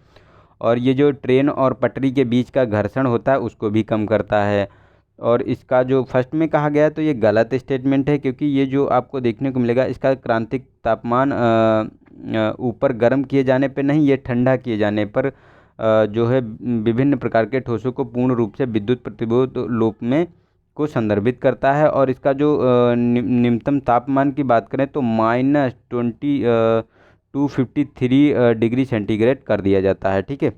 और ये जो ट्रेन और पटरी के बीच का घर्षण होता है उसको भी कम करता है। और इसका जो फर्स्ट में कहा गया तो ये गलत स्टेटमेंट है, क्योंकि ये जो आपको देखने को मिलेगा इसका क्रांतिक तापमान ऊपर गर्म किए जाने पे नहीं, ये ठंडा किए जाने पर जो है विभिन्न प्रकार के ठोसों को पूर्ण रूप से विद्युत प्रतिरोध लोप में को संदर्भित करता है। और इसका जो निम्नतम तापमान की बात करें तो -253 डिग्री सेंटीग्रेड कर दिया जाता है। ठीक है।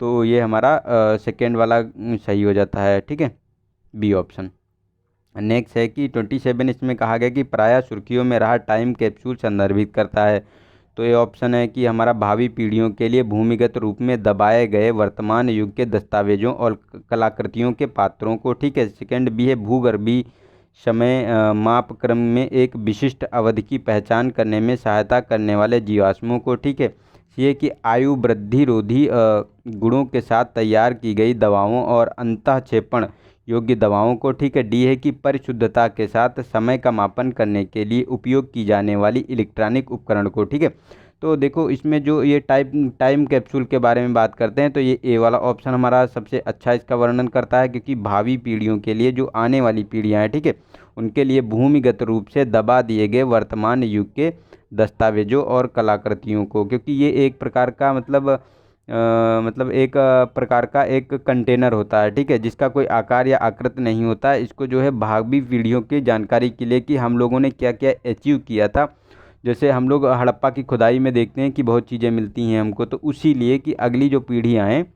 तो ये हमारा सेकेंड वाला सही हो जाता है। ठीक है, बी ऑप्शन। नेक्स्ट है कि 27 इसमें कहा गया कि प्रायः सुर्खियों में रहा टाइम कैप्सूल संदर्भित करता है। तो ये ऑप्शन है कि हमारा भावी पीढ़ियों के लिए भूमिगत रूप में दबाए गए वर्तमान युग के दस्तावेजों और कलाकृतियों के पात्रों को। ठीक है। सेकंड बी है भूगर्भीय समय माप क्रम में एक विशिष्ट अवधि की पहचान करने में सहायता करने वाले जीवाश्मों को। ठीक है। ये कि आयु वृद्धि रोधी गुणों के साथ तैयार की गई दवाओं और अंतःक्षेपण योग्य दवाओं को। ठीक है। डी है कि परिशुद्धता के साथ समय का मापन करने के लिए उपयोग की जाने वाली इलेक्ट्रॉनिक उपकरण को। ठीक है। तो देखो इसमें जो ये टाइम कैप्सूल के बारे में बात करते हैं तो ये ए वाला ऑप्शन हमारा सबसे अच्छा इसका वर्णन करता है, क्योंकि भावी पीढ़ियों के लिए जो आने वाली पीढ़ियाँ हैं, ठीक है, उनके लिए भूमिगत रूप से दबा दिए गए वर्तमान युग के दस्तावेजों और कलाकृतियों को, क्योंकि ये एक प्रकार का मतलब एक प्रकार का एक कंटेनर होता है। ठीक है, जिसका कोई आकार या आकृति नहीं होता है। इसको जो है भावी पीढ़ियों की जानकारी के लिए कि हम लोगों ने क्या क्या अचीव किया था। जैसे हम लोग हड़प्पा की खुदाई में देखते हैं कि बहुत चीज़ें मिलती हैं हमको, तो उसी लिए कि अगली जो पीढ़ियाँ हैं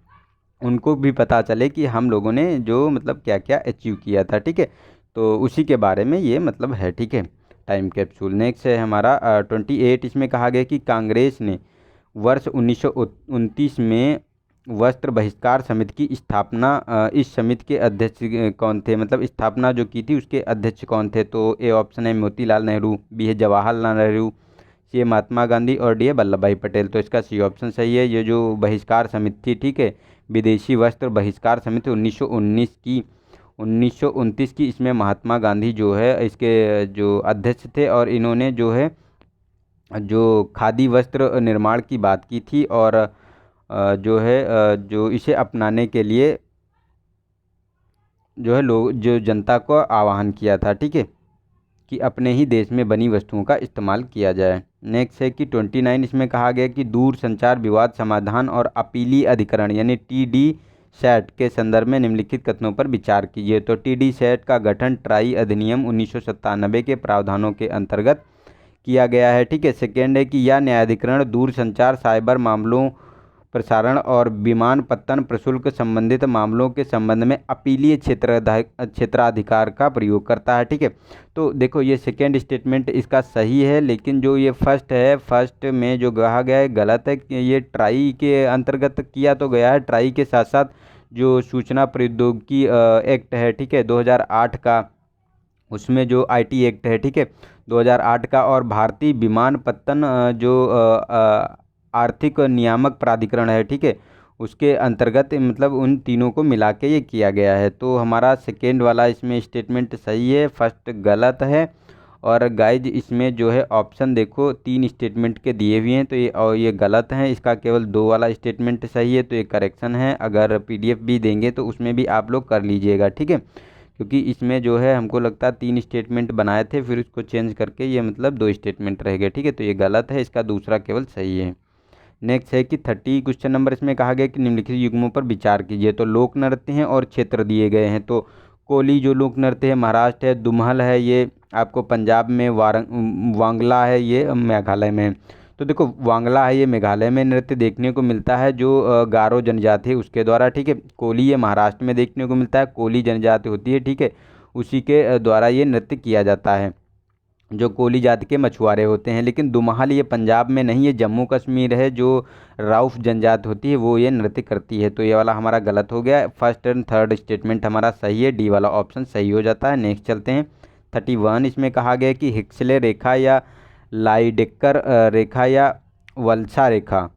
उनको भी पता चले कि हम लोगों ने जो मतलब क्या क्या अचीव किया था। ठीक है। तो उसी के बारे में ये मतलब है। ठीक है, टाइम कैप्सूल। नेक्स्ट है हमारा 28। इसमें कहा गया कि कांग्रेस ने वर्ष 1929 में वस्त्र बहिष्कार समिति की स्थापना इस समिति के अध्यक्ष कौन थे, मतलब स्थापना जो की थी उसके अध्यक्ष कौन थे। तो ए ऑप्शन है मोतीलाल नेहरू, बी है जवाहरलाल नेहरू, सी है महात्मा गांधी और डी है वल्लभ भाई पटेल। तो इसका सी ऑप्शन सही है। ये जो बहिष्कार समिति थी, ठीक है, विदेशी वस्त्र बहिष्कार समिति 1929 की, इसमें महात्मा गांधी जो है इसके जो अध्यक्ष थे और इन्होंने जो है जो खादी वस्त्र निर्माण की बात की थी और जो है जो इसे अपनाने के लिए जो है लोग जो जनता को आह्वान किया था। ठीक है, कि अपने ही देश में बनी वस्तुओं का इस्तेमाल किया जाए। नेक्स्ट है कि 29 इसमें कहा गया कि दूर संचार विवाद समाधान और अपीली अधिकरण यानी TD-SAT के संदर्भ में निम्नलिखित कथनों पर विचार कीजिए। तो TD-SAT का गठन ट्राई अधिनियम 1997 के प्रावधानों के अंतर्गत किया गया है। ठीक है। सेकेंड है कि यह न्यायाधिकरण दूर संचार साइबर मामलों प्रसारण और विमानपत्तन प्रशुल्क संबंधित मामलों के संबंध में अपीलीय क्षेत्राधिकार का प्रयोग करता है। ठीक है। तो देखो ये सेकेंड स्टेटमेंट इसका सही है, लेकिन जो ये फर्स्ट है, फर्स्ट में जो कहा गया है गलत है। ये ट्राई के अंतर्गत किया तो गया है, ट्राई के साथ साथ जो सूचना प्रौद्योगिकी एक्ट है, ठीक है, 2008 का, उसमें जो IT एक्ट है, ठीक है, 2008 का, और भारतीय विमानपत्तन जो आर्थिक नियामक प्राधिकरण है, ठीक है, उसके अंतर्गत मतलब उन तीनों को मिला के ये किया गया है। तो हमारा सेकेंड वाला इसमें स्टेटमेंट सही है, फर्स्ट गलत है। और गाइज इसमें जो है ऑप्शन देखो 3 स्टेटमेंट के दिए हुए हैं, तो ये गलत हैं। इसका केवल 2 वाला स्टेटमेंट सही है, तो ये करेक्शन है। अगर PDF भी देंगे तो उसमें भी आप लोग कर लीजिएगा। ठीक है, क्योंकि इसमें जो है हमको लगता है 3 स्टेटमेंट बनाए थे, फिर उसको चेंज करके ये मतलब 2 स्टेटमेंट रह गए। ठीक है, तो ये गलत है, इसका दूसरा केवल सही है। नेक्स्ट है कि 30 क्वेश्चन नंबर इसमें कहा गया कि निम्नलिखित युग्मों पर विचार कीजिए। तो लोक नृत्य हैं और क्षेत्र दिए गए हैं। तो कोली जो लोक नृत्य है महाराष्ट्र है, दुमहल है ये आपको पंजाब में, वांगला है ये मेघालय में। तो देखो वांगला है ये मेघालय में नृत्य देखने को मिलता है जो गारो जनजाति है उसके द्वारा, ठीक है। कोली ये महाराष्ट्र में देखने को मिलता है, कोली जनजाति होती है, ठीक है, उसी के द्वारा ये नृत्य किया जाता है, जो कोली जाति के मछुआरे होते हैं। लेकिन दुमहल ये पंजाब में नहीं, ये जम्मू कश्मीर है, जो राउफ जनजाति होती है वो ये नृत्य करती है। तो ये वाला हमारा गलत हो गया, फर्स्ट एंड थर्ड स्टेटमेंट हमारा सही है, डी वाला ऑप्शन सही हो जाता है। नेक्स्ट चलते हैं 31, इसमें कहा गया है कि हिक्सले रेखा या लाइडेक्कर रेखा या वल्सा रेखा,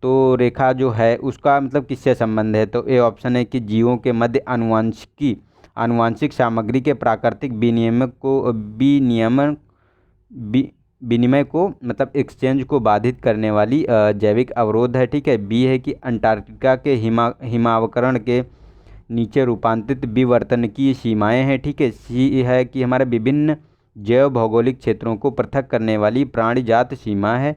तो रेखा जो है उसका मतलब किससे संबंध है? तो ए ऑप्शन है कि जीवों के मध्य आनुवांशिक सामग्री के प्राकृतिक विनिमय को मतलब एक्सचेंज को बाधित करने वाली जैविक अवरोध है, ठीक है। बी है कि अंटार्कटिका के हिमावकरण के नीचे रूपांतरित विवर्तन की सीमाएं हैं, ठीक है। सी है कि हमारे विभिन्न जैव भौगोलिक क्षेत्रों को पृथक करने वाली प्राणीजात सीमा है।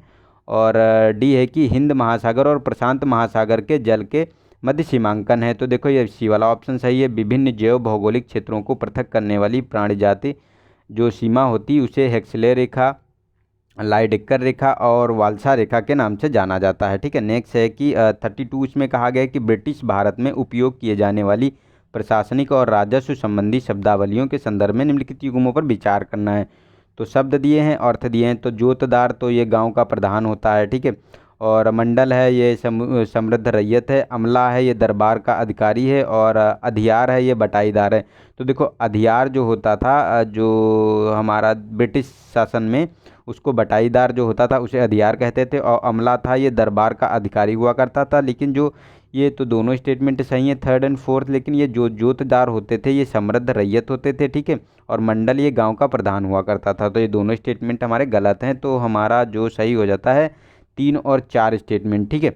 और डी है कि हिंद महासागर और प्रशांत महासागर के जल के मध्य सीमांकन है। तो देखो ये सी वाला ऑप्शन सही है, विभिन्न जैव भौगोलिक क्षेत्रों को पृथक करने वाली प्राणीजाति जो सीमा होती है उसे हेक्सले रेखा, लाइडेक्कर रेखा और वाल्सा रेखा के नाम से जाना जाता है, ठीक है। नेक्स्ट है कि 32 इसमें कहा गया है कि ब्रिटिश भारत में उपयोग किए जाने वाली प्रशासनिक और राजस्व संबंधी शब्दावलियों के संदर्भ में निम्नलिखित युग्मों पर विचार करना है। तो शब्द दिए हैं, अर्थ दिए हैं। तो जोतदार तो ये गांव का प्रधान होता है, ठीक है। और मंडल है ये समृद्ध रैयत है, अमला है ये दरबार का अधिकारी है, और अधियार है ये बटाईदार है। तो देखो अधियार जो होता था जो हमारा ब्रिटिश शासन में, उसको बटाईदार जो होता था उसे अधियार कहते थे, और अमला था ये दरबार का अधिकारी हुआ करता था। लेकिन जो ये तो दोनों स्टेटमेंट सही है थर्ड एंड फोर्थ, लेकिन ये जो जोतदार होते थे ये समृद्ध रैयत होते थे, ठीक है, और मंडल ये गांव का प्रधान हुआ करता था। तो ये दोनों स्टेटमेंट हमारे गलत हैं, तो हमारा जो सही हो जाता है 3 और 4 स्टेटमेंट, ठीक है।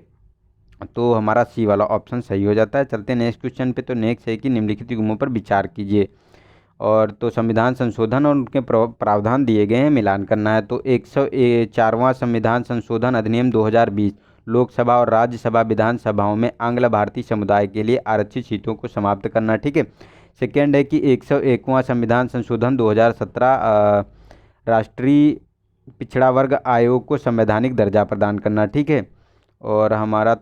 तो हमारा सी वाला ऑप्शन सही हो जाता है। चलते हैं नेक्स्ट क्वेश्चन पे। तो नेक्स्ट है कि निम्नलिखित युग्मों पर विचार कीजिए। और तो संविधान संशोधन और उनके प्रावधान दिए गए हैं, मिलान करना है। तो 104वां संविधान संशोधन अधिनियम 2020 लोकसभा और राज्यसभा विधानसभाओं में आंग्ल भारतीय समुदाय के लिए आरक्षित सीटों को समाप्त करना, ठीक है। सेकेंड है कि 101वां संविधान संशोधन 2017 राष्ट्रीय पिछड़ा वर्ग आयोग को संवैधानिक दर्जा प्रदान करना, ठीक है। और हमारा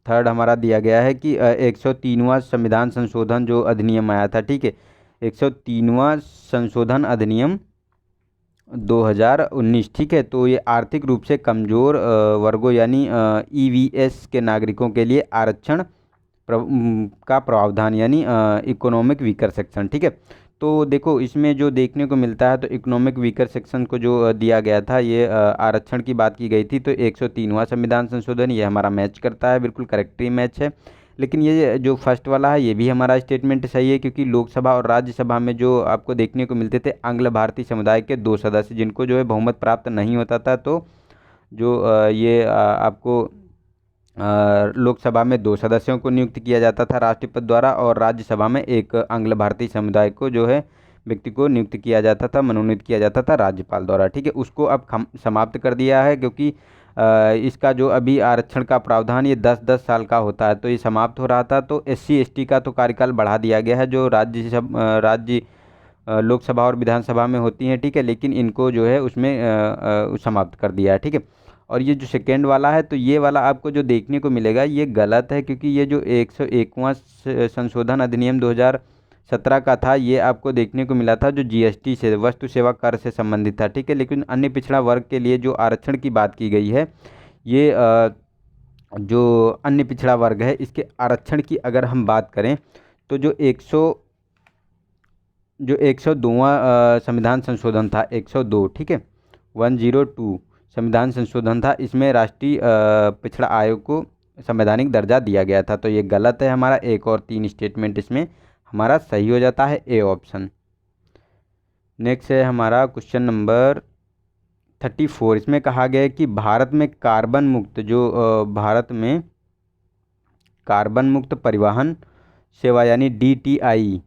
थर्ड हमारा दिया गया है कि 103वां संविधान संशोधन जो अधिनियम आया था, ठीक है, 103वां संशोधन अधिनियम 2019, ठीक है। तो ये आर्थिक रूप से कमज़ोर वर्गों यानी ईवीएस के नागरिकों के लिए आरक्षण का प्रावधान यानी इकोनॉमिक वीकर सेक्शन, ठीक है। तो देखो इसमें जो देखने को मिलता है, तो इकोनॉमिक वीकर सेक्शन को जो दिया गया था ये आरक्षण की बात की गई थी। तो 103वां संविधान संशोधन ये हमारा मैच करता है, बिल्कुल करेक्ट ही मैच है। लेकिन ये जो फर्स्ट वाला है ये भी हमारा स्टेटमेंट सही है, क्योंकि लोकसभा और राज्यसभा में जो आपको देखने को मिलते थे आंग्ल भारतीय समुदाय के 2 सदस्य जिनको जो है बहुमत प्राप्त नहीं होता था, तो जो ये आपको लोकसभा में 2 सदस्यों को नियुक्त किया जाता था राष्ट्रपति द्वारा, और राज्यसभा में एक आंग्ल भारतीय समुदाय को जो है व्यक्ति को नियुक्त किया जाता था, मनोनीत किया जाता था राज्यपाल द्वारा, ठीक है। उसको अब समाप्त कर दिया है, क्योंकि इसका जो अभी आरक्षण का प्रावधान ये 10-10 साल का होता है, तो ये समाप्त हो रहा था। तो SC/ST का तो कार्यकाल बढ़ा दिया गया है, जो राज्य लोकसभा और विधानसभा में होती हैं, ठीक है, लेकिन इनको जो है उसमें समाप्त कर दिया है, ठीक है। और ये जो सेकेंड वाला है, तो ये वाला आपको जो देखने को मिलेगा ये गलत है, क्योंकि ये जो 101वां संशोधन अधिनियम 2017 का था ये आपको देखने को मिला था जो GST से, वस्तु सेवा कर से संबंधित था, ठीक है। लेकिन अन्य पिछड़ा वर्ग के लिए जो आरक्षण की बात की गई है, ये जो अन्य पिछड़ा वर्ग है इसके आरक्षण की अगर हम बात करें, तो जो 102वां संविधान संशोधन था 102, ठीक है, 102 संविधान संशोधन था, इसमें राष्ट्रीय पिछड़ा आयोग को संवैधानिक दर्जा दिया गया था। तो ये गलत है हमारा, 1 और 3 स्टेटमेंट इसमें हमारा सही हो जाता है, ए ऑप्शन। नेक्स्ट है हमारा क्वेश्चन नंबर 34, इसमें कहा गया है कि भारत में कार्बन मुक्त परिवहन सेवा यानी DTI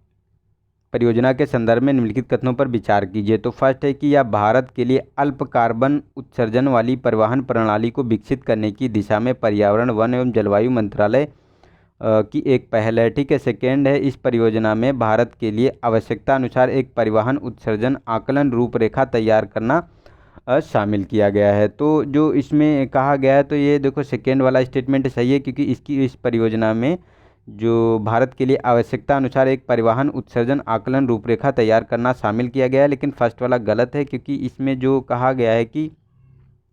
परियोजना के संदर्भ में निम्नलिखित कथनों पर विचार कीजिए। तो फर्स्ट है कि यह भारत के लिए अल्प कार्बन उत्सर्जन वाली परिवहन प्रणाली को विकसित करने की दिशा में पर्यावरण, वन एवं जलवायु मंत्रालय की एक पहल है, ठीक है। सेकेंड है, इस परियोजना में भारत के लिए आवश्यकता अनुसार एक परिवहन उत्सर्जन आकलन रूपरेखा तैयार करना शामिल किया गया है। तो जो इसमें कहा गया है, तो ये देखो सेकेंड वाला स्टेटमेंट सही है, क्योंकि इस परियोजना में जो भारत के लिए आवश्यकता अनुसार एक परिवहन उत्सर्जन आकलन रूपरेखा तैयार करना शामिल किया गया है। लेकिन फर्स्ट वाला गलत है, क्योंकि इसमें जो कहा गया है कि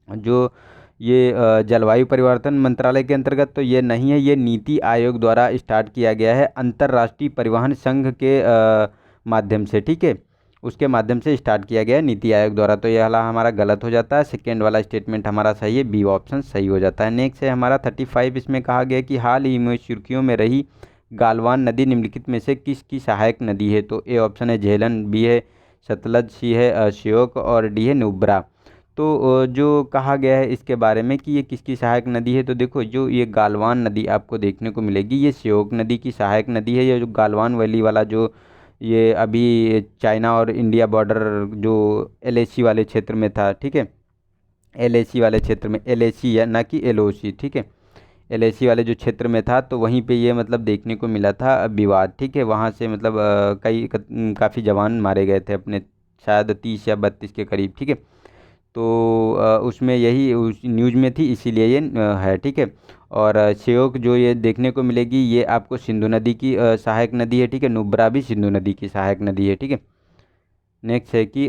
जो ये जलवायु परिवर्तन मंत्रालय के अंतर्गत तो ये नहीं है, ये नीति आयोग द्वारा स्टार्ट किया गया है अंतर्राष्ट्रीय परिवहन संघ के माध्यम से, ठीक है। उसके माध्यम से स्टार्ट किया गया है नीति आयोग द्वारा। तो ये वाला हमारा गलत हो जाता है, सेकेंड वाला स्टेटमेंट हमारा सही है, बी ऑप्शन सही हो जाता है। नेक्स्ट है हमारा 35, इसमें कहा गया है कि हाल ही में सुर्खियों में रही गालवान नदी निम्नलिखित में से किसकी सहायक नदी है? तो ए ऑप्शन है झेलम, बी है सतलज, सी है श्योक और डी है नुब्रा। तो जो कहा गया है इसके बारे में कि ये किसकी सहायक नदी है, तो देखो जो ये गालवान नदी आपको देखने को मिलेगी, ये श्योक नदी की सहायक नदी है। ये जो गालवान वैली वाला जो ये अभी चाइना और इंडिया बॉर्डर जो एलएसी वाले क्षेत्र में था, ठीक है, एलएसी वाले क्षेत्र में, एलएसी या ना कि एलओसी, ठीक है, एलएसी वाले जो क्षेत्र में था, तो वहीं पे ये मतलब देखने को मिला था विवाद, ठीक है। वहाँ से मतलब काफ़ी जवान मारे गए थे अपने, शायद 30 या 32 के करीब, ठीक है। तो उसमें यही उस न्यूज़ में थी, इसीलिए ये है, ठीक है। और श्योक जो ये देखने को मिलेगी, ये आपको सिंधु नदी की सहायक नदी है, ठीक है। नुब्रा भी सिंधु नदी की सहायक नदी है, ठीक है। नेक्स्ट है कि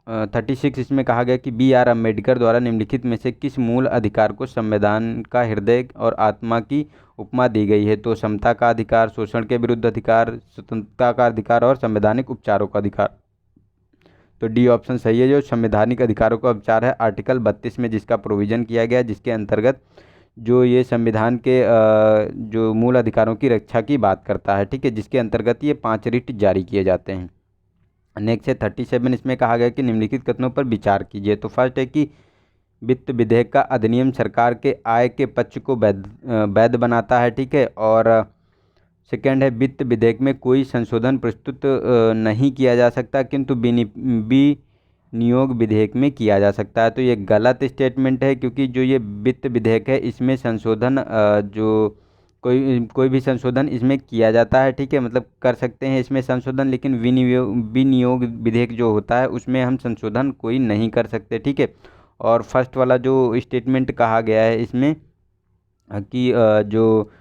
36 इसमें कहा गया कि B.R. अम्बेडकर द्वारा निम्नलिखित में से किस मूल अधिकार को संविधान का हृदय और आत्मा की उपमा दी गई है? तो समता का अधिकार, शोषण के विरुद्ध अधिकार, स्वतंत्रता का अधिकार और संवैधानिक उपचारों का अधिकार। तो डी ऑप्शन सही है, जो संवैधानिक अधिकारों का उपचार है आर्टिकल 32 में जिसका प्रोविज़न किया गया है, जिसके अंतर्गत जो ये संविधान के जो मूल अधिकारों की रक्षा की बात करता है, ठीक है, जिसके अंतर्गत ये 5 रिट जारी किए जाते हैं। नेक्स्ट है 37, इसमें कहा गया कि निम्नलिखित कथनों पर विचार कीजिए। तो फर्स्ट है कि वित्त विधेयक का अधिनियम सरकार के आय के पक्ष को वैध बनाता है, ठीक है। और सेकेंड है वित्त विधेयक में कोई संशोधन प्रस्तुत नहीं किया जा सकता, किंतु विनियोग विधेयक में किया जा सकता है। तो ये गलत स्टेटमेंट है, क्योंकि जो ये वित्त विधेयक है इसमें संशोधन जो कोई भी संशोधन इसमें किया जाता है, ठीक है, मतलब कर सकते हैं इसमें संशोधन, लेकिन विनियोग विधेयक जो होता है उसमें हम संशोधन कोई नहीं कर सकते, ठीक है। और फर्स्ट वाला जो स्टेटमेंट कहा गया है इसमें कि जो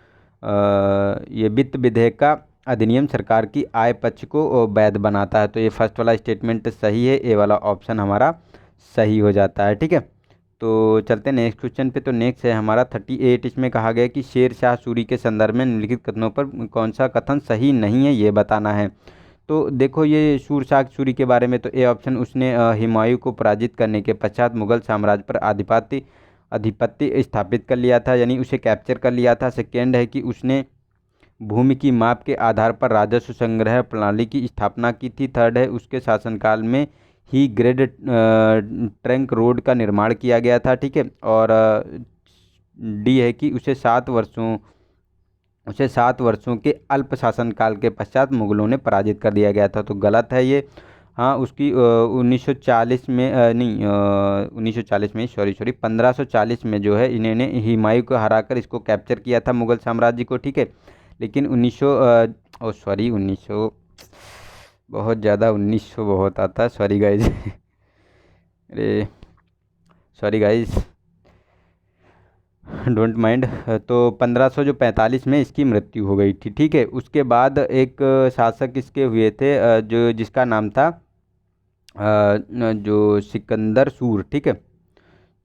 ये वित्त विधेयक का अधिनियम सरकार की आय पक्ष को वैध बनाता है। तो ये फर्स्ट वाला स्टेटमेंट सही है, ए वाला ऑप्शन हमारा सही हो जाता है, ठीक है। तो चलते हैं नेक्स्ट क्वेश्चन पे। तो नेक्स्ट है हमारा 38, इसमें कहा गया कि शेर शाह सूरी के संदर्भ में निम्नलिखित कथनों पर कौन सा कथन सही नहीं है, ये बताना है। तो देखो ये शूर शाह सूरी के बारे में, तो ए ऑप्शन, उसने हुमायूं को पराजित करने के पश्चात मुगल साम्राज्य पर आधिपत्य स्थापित कर लिया था, यानी उसे कैप्चर कर लिया था। सेकेंड है कि उसने भूमि की माप के आधार पर राजस्व संग्रह प्रणाली की स्थापना की थी। थर्ड है उसके शासनकाल में ही ग्रेड ट्रंक रोड का निर्माण किया गया था, ठीक है। और डी है कि उसे 7 वर्षों के अल्प शासनकाल के पश्चात मुगलों ने पराजित कर दिया गया था। तो गलत है ये। हाँ, उसकी 1940 में नहीं 1940 में, सॉरी 1540 में जो है इन्होंने हुमायूं को हराकर इसको कैप्चर किया था मुगल साम्राज्य को, ठीक है। लेकिन 1900 बहुत ज़्यादा 1900 बहुत आता है, सॉरी गाइज अरे सॉरी गाइज, डोंट माइंड। तो 1545 में इसकी मृत्यु हो गई थी, ठीक है। उसके बाद एक शासक इसके हुए थे जो जिसका नाम था जो सिकंदर सूर, ठीक है,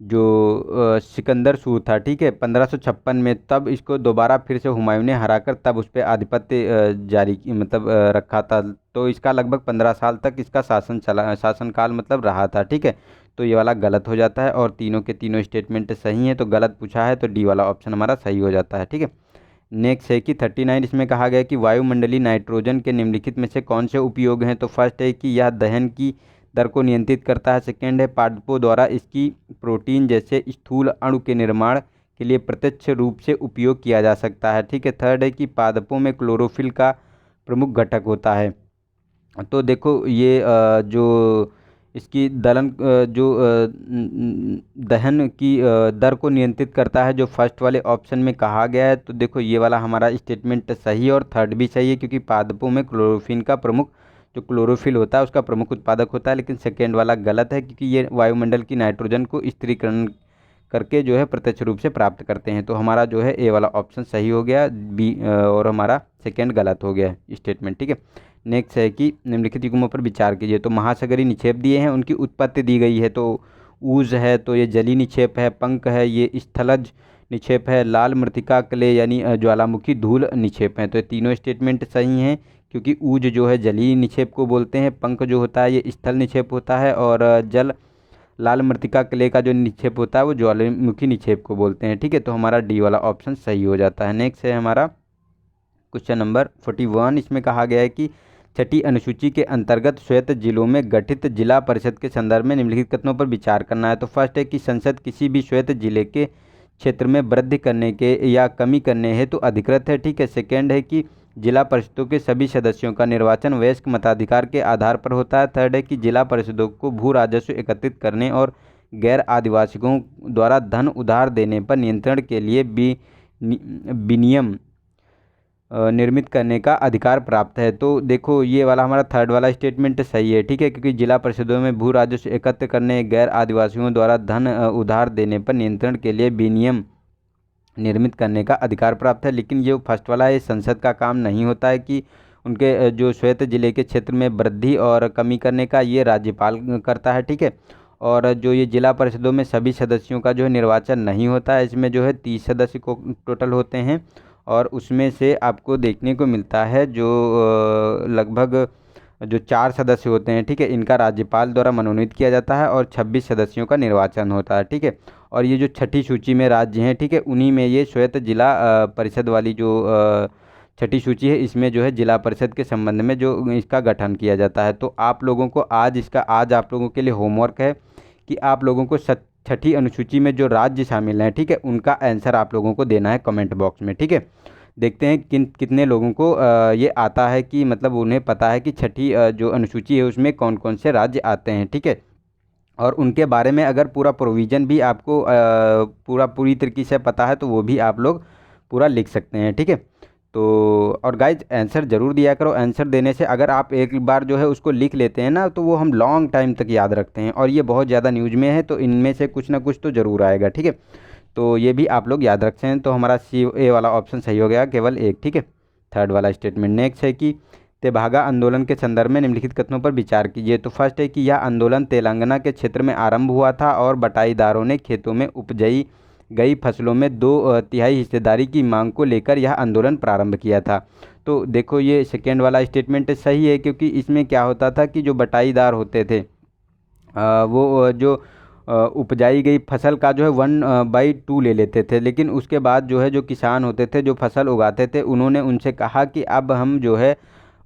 जो सिकंदर सूर था, ठीक है, 1556 में। तब इसको दोबारा फिर से हुमायूं ने हराकर तब उस पर आधिपत्य जारी मतलब रखा था। तो इसका लगभग 15 साल तक इसका शासनकाल मतलब रहा था, ठीक है। तो ये वाला गलत हो जाता है, और तीनों के तीनों स्टेटमेंट सही हैं, तो गलत पूछा है, तो डी वाला ऑप्शन हमारा सही हो जाता है, ठीक है। नेक्स्ट है कि 39, इसमें कहा गया कि वायुमंडलीय नाइट्रोजन के निम्नलिखित में से कौन से उपयोग हैं? तो फर्स्ट है कि यह दहन की दर को नियंत्रित करता है। सेकेंड है पादपों द्वारा इसकी प्रोटीन जैसे स्थूल अणु के निर्माण के लिए प्रत्यक्ष रूप से उपयोग किया जा सकता है, ठीक है। थर्ड है कि पादपों में क्लोरोफिल का प्रमुख घटक होता है। तो देखो ये जो इसकी दहन की दर को नियंत्रित करता है, जो फर्स्ट वाले ऑप्शन में कहा गया है। तो देखो ये वाला हमारा स्टेटमेंट सही है और थर्ड भी सही है, क्योंकि पादपों में क्लोरोफिन का प्रमुख जो क्लोरोफिल होता है उसका प्रमुख उत्पादक होता है। लेकिन सेकेंड वाला गलत है, क्योंकि ये वायुमंडल की नाइट्रोजन को स्थिरीकरण करके जो है प्रत्यक्ष रूप से प्राप्त करते हैं। तो हमारा जो है ए वाला ऑप्शन सही हो गया, बी और हमारा सेकेंड गलत हो गया स्टेटमेंट। ठीक है, नेक्स्ट है कि निम्नलिखित युग्मों पर विचार कीजिए। तो महासागरीय निक्षेप दिए हैं, उनकी उत्पत्ति दी गई है। तो ऊज है तो ये जलीय निक्षेप है, पंख है ये स्थलज निक्षेप है, लाल मृत्तिका क्ले यानी ज्वालामुखी धूल निक्षेप है। तो ये तीनों स्टेटमेंट सही हैं, क्योंकि ऊज जो है जलीय निक्षेप को बोलते हैं, पंख जो होता है ये स्थल निक्षेप होता है, और जल लाल मृत्तिका क्ले का जो निक्षेप होता है वो ज्वालामुखी निक्षेप को बोलते हैं। ठीक है, तो हमारा डी वाला ऑप्शन सही हो जाता है। नेक्स्ट है हमारा क्वेश्चन नंबर 41। इसमें कहा गया है कि छठी अनुसूची के अंतर्गत स्वायत्त जिलों में गठित जिला परिषद के संदर्भ में निम्नलिखित कथनों पर विचार करना है। तो फर्स्ट है कि संसद किसी भी स्वायत्त जिले के क्षेत्र में वृद्धि करने के या कमी करने हेतु अधिकृत है। ठीक है, सेकेंड है कि जिला परिषदों के सभी सदस्यों का निर्वाचन वयस्क मताधिकार के आधार पर होता है। थर्ड है कि जिला परिषदों को भू राजस्व एकत्रित करने और गैर आदिवासियों द्वारा धन उधार देने पर नियंत्रण के लिए विनियम निर्मित करने का अधिकार प्राप्त है। तो देखो ये वाला हमारा थर्ड वाला स्टेटमेंट सही है। ठीक है, क्योंकि जिला परिषदों में भू राजस्व एकत्र करने, गैर आदिवासियों द्वारा धन उधार देने पर नियंत्रण के लिए विनियम निर्मित करने का अधिकार प्राप्त है। लेकिन ये फर्स्ट वाला है, संसद का काम नहीं होता है कि उनके जो स्वायत्त जिले के क्षेत्र में वृद्धि और कमी करने का, ये राज्यपाल करता है। ठीक है, और जो ये जिला परिषदों में सभी सदस्यों का जो है निर्वाचन नहीं होता है, इसमें जो है 30 सदस्य को टोटल होते हैं, और उसमें से आपको देखने को मिलता है जो लगभग जो 4 सदस्य होते हैं। ठीक है, इनका राज्यपाल द्वारा मनोनीत किया जाता है और 26 सदस्यों का निर्वाचन होता है। ठीक है, और ये जो छठी सूची में राज्य हैं, ठीक है, उन्हीं में ये स्वायत्त जिला परिषद वाली जो छठी सूची है, इसमें जो है जिला परिषद के संबंध में जो इसका गठन किया जाता है। तो आप लोगों को आज आप लोगों के लिए होमवर्क है कि आप लोगों को छठी अनुसूची में जो राज्य शामिल हैं, ठीक है, उनका आंसर आप लोगों को देना है कमेंट बॉक्स में। ठीक है, देखते हैं कितने लोगों को ये आता है कि मतलब उन्हें पता है कि छठी जो अनुसूची है उसमें कौन कौन से राज्य आते हैं। ठीक है, और उनके बारे में अगर पूरा प्रोविज़न भी आपको पूरी तरीके से पता है तो वो भी आप लोग पूरा लिख सकते हैं। ठीक है, तो और गाइज आंसर ज़रूर दिया करो। आंसर देने से अगर आप एक बार जो है उसको लिख लेते हैं ना, तो वो हम लॉन्ग टाइम तक याद रखते हैं, और ये बहुत ज़्यादा न्यूज़ में है, तो इनमें से कुछ ना कुछ तो ज़रूर आएगा। ठीक है, तो ये भी आप लोग याद रखते हैं। तो हमारा ए वाला ऑप्शन सही हो गया, केवल एक। ठीक है, थर्ड वाला स्टेटमेंट। नेक्स्ट है कि तेभागा आंदोलन के संदर्भ में निम्नलिखित कथनों पर विचार कीजिए। तो फर्स्ट है कि यह आंदोलन तेलंगाना के क्षेत्र में आरंभ हुआ था और बटाईदारों ने खेतों में उपजाई गई फसलों में 2/3 हिस्सेदारी की मांग को लेकर यह आंदोलन प्रारंभ किया था। तो देखो ये सेकेंड वाला स्टेटमेंट सही है, क्योंकि इसमें क्या होता था कि जो बटाईदार होते थे वो जो उपजाई गई फसल का जो है 1/2 ले लेते थे। लेकिन उसके बाद जो है जो किसान होते थे, जो फसल उगाते थे, उन्होंने उनसे कहा कि अब हम जो है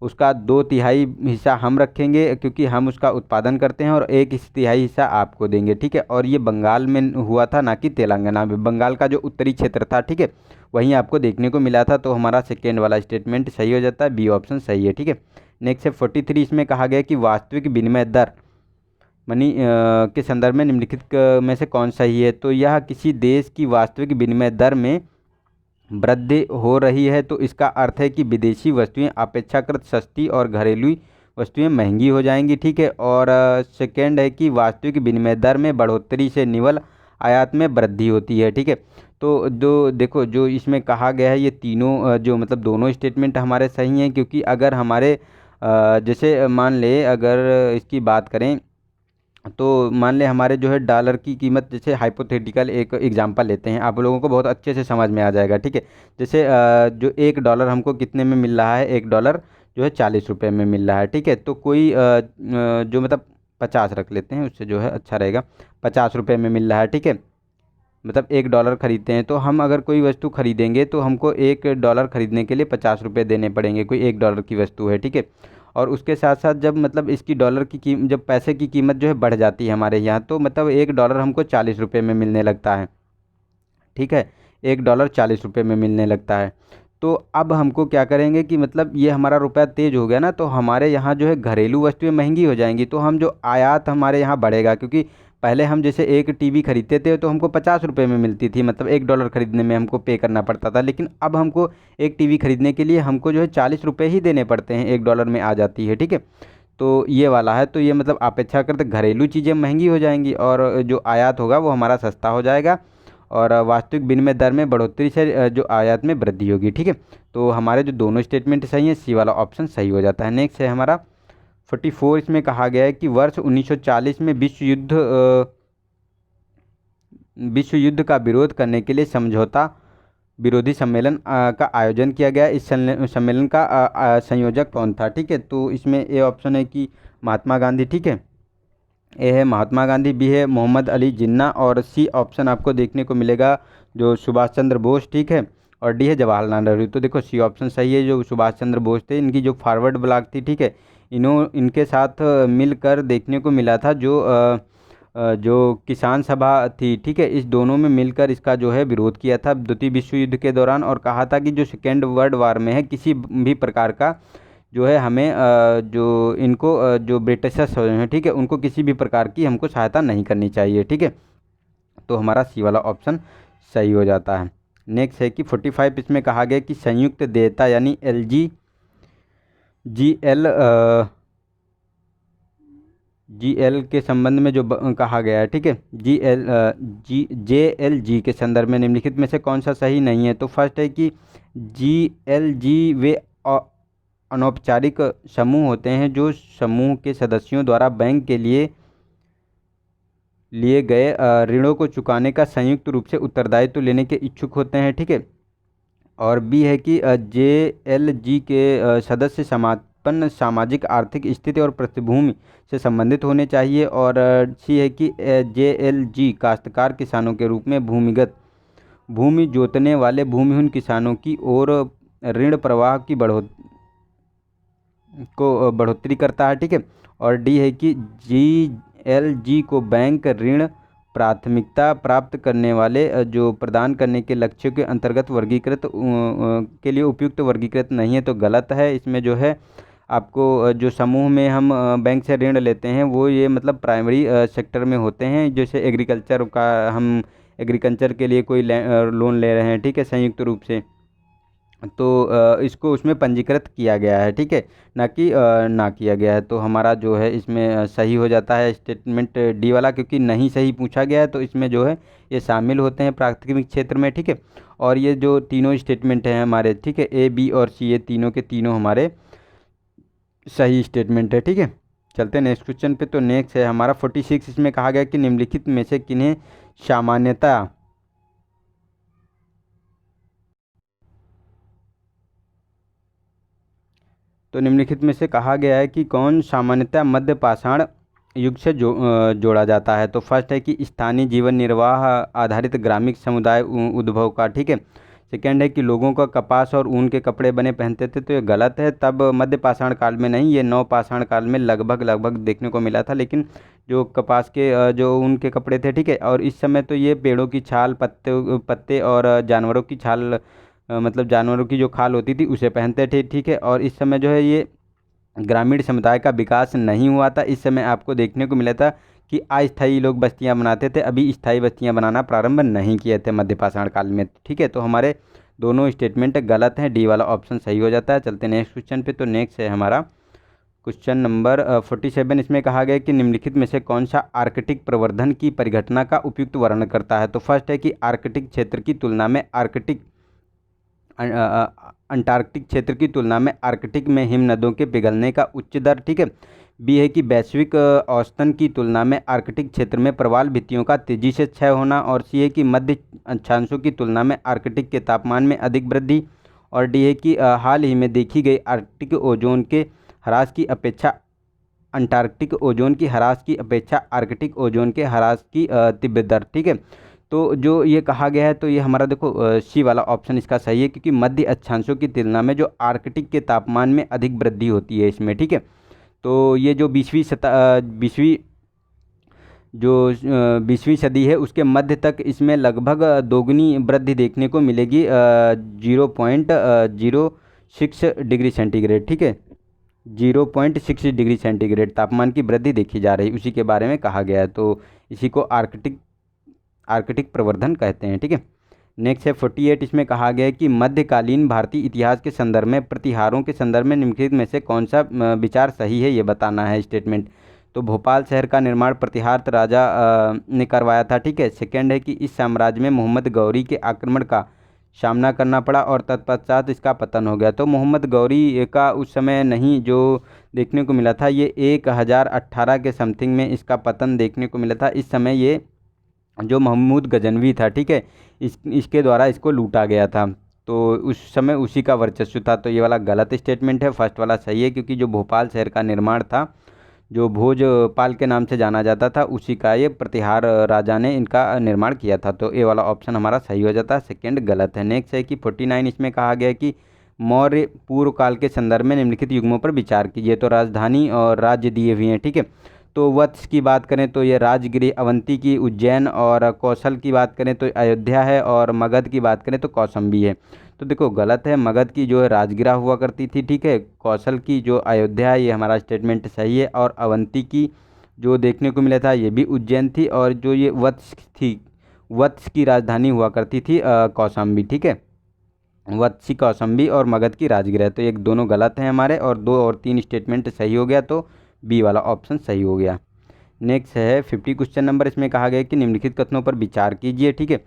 उसका 2/3 हिस्सा हम रखेंगे, क्योंकि हम उसका उत्पादन करते हैं, और 1/3 हिस्सा आपको देंगे। ठीक है, और ये बंगाल में हुआ था, ना कि तेलंगाना में। बंगाल का जो उत्तरी क्षेत्र था, ठीक है, वहीं आपको देखने को मिला था। तो हमारा सेकेंड वाला स्टेटमेंट सही हो जाता है, बी ऑप्शन सही है। ठीक है, नेक्स्ट है 43। इसमें कहा गया कि वास्तविक विनिमय दर मनी के संदर्भ में निम्नलिखित में से कौन सही है। तो यह किसी देश की वास्तविक विनिमय दर में वृद्धि हो रही है, तो इसका अर्थ है कि विदेशी वस्तुएं अपेक्षाकृत सस्ती और घरेलू वस्तुएं महंगी हो जाएंगी। ठीक है, और सेकेंड है कि वास्तविक विनिमय दर में बढ़ोतरी से निवल आयात में वृद्धि होती है। ठीक है, तो जो देखो जो इसमें कहा गया है, ये तीनों जो मतलब दोनों स्टेटमेंट हमारे सही हैं, क्योंकि अगर हमारे जैसे मान ले अगर इसकी बात करें तो मान ले हमारे जो है डॉलर की कीमत, जैसे हाइपोथेटिकल एक एग्जांपल लेते हैं, आप लोगों को बहुत अच्छे से समझ में आ जाएगा। ठीक है, जैसे जो $1 हमको कितने में मिल रहा है, $1 जो है 40 रुपये में मिल रहा है। ठीक है, तो कोई जो मतलब 50 रख लेते हैं, उससे जो है अच्छा रहेगा, 50 रुपये में मिल रहा है। ठीक है, मतलब $1 खरीदते हैं, तो हम अगर कोई वस्तु खरीदेंगे तो हमको $1 खरीदने के लिए 50 रुपये देने पड़ेंगे, कोई $1 की वस्तु है। ठीक है, और उसके साथ साथ जब मतलब इसकी डॉलर की कीमत, जब पैसे की कीमत जो है बढ़ जाती है हमारे यहाँ, तो मतलब $1 हमको 40 रुपये में मिलने लगता है। ठीक है, $1 40 रुपये में मिलने लगता है। तो अब हमको क्या करेंगे कि मतलब ये हमारा रुपया तेज हो गया ना, तो हमारे यहाँ जो है घरेलू वस्तुएं महंगी हो जाएंगी, तो हम जो आयात हमारे यहाँ बढ़ेगा, क्योंकि पहले हम जैसे एक टीवी खरीदते थे तो हमको 50 रुपये में मिलती थी, मतलब $1 खरीदने में हमको पे करना पड़ता था, लेकिन अब हमको एक टीवी खरीदने के लिए हमको जो है 40 रुपये ही देने पड़ते हैं, $1 में आ जाती है, ठीक है। तो ये वाला है, तो ये मतलब अपेक्षाकृत घरेलू चीज़ें महंगी हो जाएंगी और जो आयात होगा वो हमारा सस्ता हो जाएगा, और वास्तविक विनिमय दर में बढ़ोतरी से जो आयात में वृद्धि होगी, ठीक है। तो हमारे जो दोनों स्टेटमेंट सही हैं, सी वाला ऑप्शन सही हो जाता है। नेक्स्ट है हमारा 44। इसमें कहा गया है कि वर्ष 1940 में विश्व युद्ध का विरोध करने के लिए समझौता विरोधी सम्मेलन का आयोजन किया गया। इस सम्मेलन का संयोजक कौन था, ठीक है। तो इसमें ए ऑप्शन है कि महात्मा गांधी, ठीक है, ए है महात्मा गांधी, बी है मोहम्मद अली जिन्ना, और सी ऑप्शन आपको देखने को मिलेगा जो सुभाष चंद्र बोस, ठीक है, और डी है जवाहरलाल नेहरू। तो देखो सी ऑप्शन सही है, जो सुभाष चंद्र बोस थे, इनकी जो फॉरवर्ड ब्लॉक थी, ठीक है, इनके साथ मिलकर देखने को मिला था जो किसान सभा थी, ठीक है, इस दोनों में मिलकर इसका जो है विरोध किया था द्वितीय विश्व युद्ध के दौरान, और कहा था कि जो सेकेंड वर्ल्ड वार में है किसी भी प्रकार का जो है हमें जो इनको जो ब्रिटिशर्स हैं, ठीक है, उनको किसी भी प्रकार की हमको सहायता नहीं करनी चाहिए, ठीक है। तो हमारा सी वाला ऑप्शन सही हो जाता है। नेक्स्ट है कि 45। इसमें कहा गया कि संयुक्त देयता यानी GL GL के संबंध में जो कहा गया है, ठीक है, JLG के संदर्भ में निम्नलिखित में से कौन सा सही नहीं है। तो फर्स्ट है कि GLG वे अनौपचारिक समूह होते हैं जो समूह के सदस्यों द्वारा बैंक के लिए गए ऋणों को चुकाने का संयुक्त रूप से उत्तरदायित्व लेने के इच्छुक होते हैं, ठीक है। और बी है कि JLG के सदस्य समापन सामाजिक आर्थिक स्थिति और पृष्ठभूमि से संबंधित होने चाहिए, और सी है कि JLG काश्तकार किसानों के रूप में भूमि जोतने वाले भूमिहीन किसानों की ओर ऋण प्रवाह की बढ़ोतरी करता है, ठीक है। और डी है कि GLG को बैंक ऋण प्राथमिकता प्राप्त करने वाले जो प्रदान करने के लक्ष्यों के अंतर्गत वर्गीकृत के लिए उपयुक्त वर्गीकृत नहीं है। तो गलत है। इसमें जो है आपको जो समूह में हम बैंक से ऋण लेते हैं वो ये मतलब प्राइमरी सेक्टर में होते हैं, जैसे एग्रीकल्चर का हम एग्रीकल्चर के लिए कोई लोन ले रहे हैं, ठीक है, संयुक्त रूप से, तो इसको उसमें पंजीकृत किया गया है, ठीक है, ना कि ना किया गया है। तो हमारा जो है इसमें सही हो जाता है स्टेटमेंट डी वाला, क्योंकि नहीं सही पूछा गया है, तो इसमें जो है ये शामिल होते हैं प्राथमिक क्षेत्र में, ठीक है। और ये जो तीनों स्टेटमेंट हैं हमारे, ठीक है, ए बी और सी, ये तीनों के तीनों हमारे सही स्टेटमेंट है, ठीक है। चलते हैं नेक्स्ट क्वेश्चन पे। तो नेक्स्ट है हमारा 46। इसमें कहा गया कि निम्नलिखित में से किन्हें सामान्यता तो निम्नलिखित में से कहा गया है कि कौन सामान्यतः मध्य पाषाण युग से जोड़ा जाता है। तो फर्स्ट है कि स्थानीय जीवन निर्वाह आधारित ग्रामीण समुदाय उद्भव का, ठीक है। सेकेंड है कि लोगों का कपास और ऊन के कपड़े बने पहनते थे, तो ये गलत है, तब मध्य पाषाण काल में नहीं, ये नव पाषाण काल में लगभग देखने को मिला था। लेकिन जो कपास के जो ऊन के कपड़े थे, ठीक है, और इस समय तो ये पेड़ों की छाल, पत्ते और जानवरों की छाल, मतलब जानवरों की जो खाल होती थी उसे पहनते थे, ठीक है। और इस समय जो है ये ग्रामीण समुदाय का विकास नहीं हुआ था। इस समय आपको देखने को मिला था कि अस्थायी लोग बस्तियां बनाते थे, अभी स्थायी बस्तियां बनाना प्रारंभ नहीं किए थे मध्य पाषाण काल में, ठीक है। तो हमारे दोनों स्टेटमेंट गलत हैं, डी वाला ऑप्शन सही हो जाता है। चलते नेक्स्ट क्वेश्चन पे। तो नेक्स्ट है हमारा क्वेश्चन नंबर 47। इसमें कहा गया कि निम्नलिखित में से कौन सा आर्कटिक प्रवर्धन की परिघटना का उपयुक्त वर्णन करता है। तो फर्स्ट है कि आर्कटिक क्षेत्र की तुलना में अंटार्कटिक क्षेत्र की तुलना में आर्कटिक में हिम नदों के पिघलने का उच्च दर, ठीक है। बी है कि वैश्विक औसतन की तुलना में आर्कटिक क्षेत्र में प्रवाल भित्तियों का तेजी से क्षय होना, और सी है कि मध्य अक्षांशों की तुलना में आर्कटिक के तापमान में अधिक वृद्धि, और डी है कि हाल ही में देखी गई आर्कटिक ओजोन के ह्रास की अपेक्षा अंटार्कटिक ओजोन की ह्रास की अपेक्षा आर्कटिक ओजोन के ह्रास की तीव्र दर, ठीक है। तो जो ये कहा गया है, तो ये हमारा देखो सी वाला ऑप्शन इसका सही है, क्योंकि मध्य अक्षांशों की तुलना में जो आर्कटिक के तापमान में अधिक वृद्धि होती है इसमें, ठीक है। तो ये जो 20वीं जो 20वीं सदी है उसके मध्य तक इसमें लगभग दोगुनी वृद्धि देखने को मिलेगी, 0.06 डिग्री सेंटीग्रेड, ठीक है। 0.6 डिग्री सेंटीग्रेड तापमान की वृद्धि देखी जा रही, उसी के बारे में कहा गया है। तो इसी को आर्कटिक प्रवर्धन कहते हैं, ठीक है। नेक्स्ट है 48, इसमें कहा गया है कि मध्यकालीन भारतीय इतिहास के संदर्भ में प्रतिहारों के संदर्भ में निम्नलिखित में से कौन सा विचार सही है, ये बताना है स्टेटमेंट। तो भोपाल शहर का निर्माण प्रतिहार राजा ने करवाया था, ठीक है। सेकंड है कि इस साम्राज्य में मोहम्मद गौरी के आक्रमण का सामना करना पड़ा और तत्पश्चात इसका पतन हो गया। तो मोहम्मद गौरी का उस समय नहीं जो देखने को मिला था, ये 1018 के समथिंग में इसका पतन देखने को मिला था। इस समय ये जो महमूद गजनवी था, ठीक है, इसके द्वारा इसको लूटा गया था। तो उस समय उसी का वर्चस्व था। तो ये वाला गलत स्टेटमेंट है, फर्स्ट वाला सही है, क्योंकि जो भोपाल शहर का निर्माण था, जो भोजपाल के नाम से जाना जाता था, उसी का ये प्रतिहार राजा ने इनका निर्माण किया था। तो ये वाला ऑप्शन हमारा सही हो जाता है, सेकंड गलत है। नेक्स्ट है कि 49, इसमें कहा गया है कि मौर्य पूर्व काल के संदर्भ में निम्नलिखित युग्मों पर विचार कीजिए। तो राजधानी और राज्य दिए हुए हैं, ठीक है। तो वत्स की बात करें तो ये राजगिरी, अवंती की उज्जैन, और कौशल की बात करें तो अयोध्या है, और मगध की बात करें तो कौशाम्बी है। तो देखो गलत है, मगध की जो है राजगिरा हुआ करती थी, ठीक है। कौशल की जो अयोध्या है, ये हमारा स्टेटमेंट सही है। और अवंती की जो देखने को मिला था ये भी उज्जैन थी, और जो ये वत्स थी, वत्स की राजधानी हुआ करती थी कौशाम्बी, ठीक है। वत्सी कौशाम्बी और मगध की राजगिरा। तो एक दोनों गलत हैं हमारे, और 2 और 3 स्टेटमेंट सही हो गया, तो बी वाला ऑप्शन सही हो गया। नेक्स्ट है 50 क्वेश्चन नंबर, इसमें कहा गया है कि निम्नलिखित कथनों पर विचार कीजिए, ठीक है।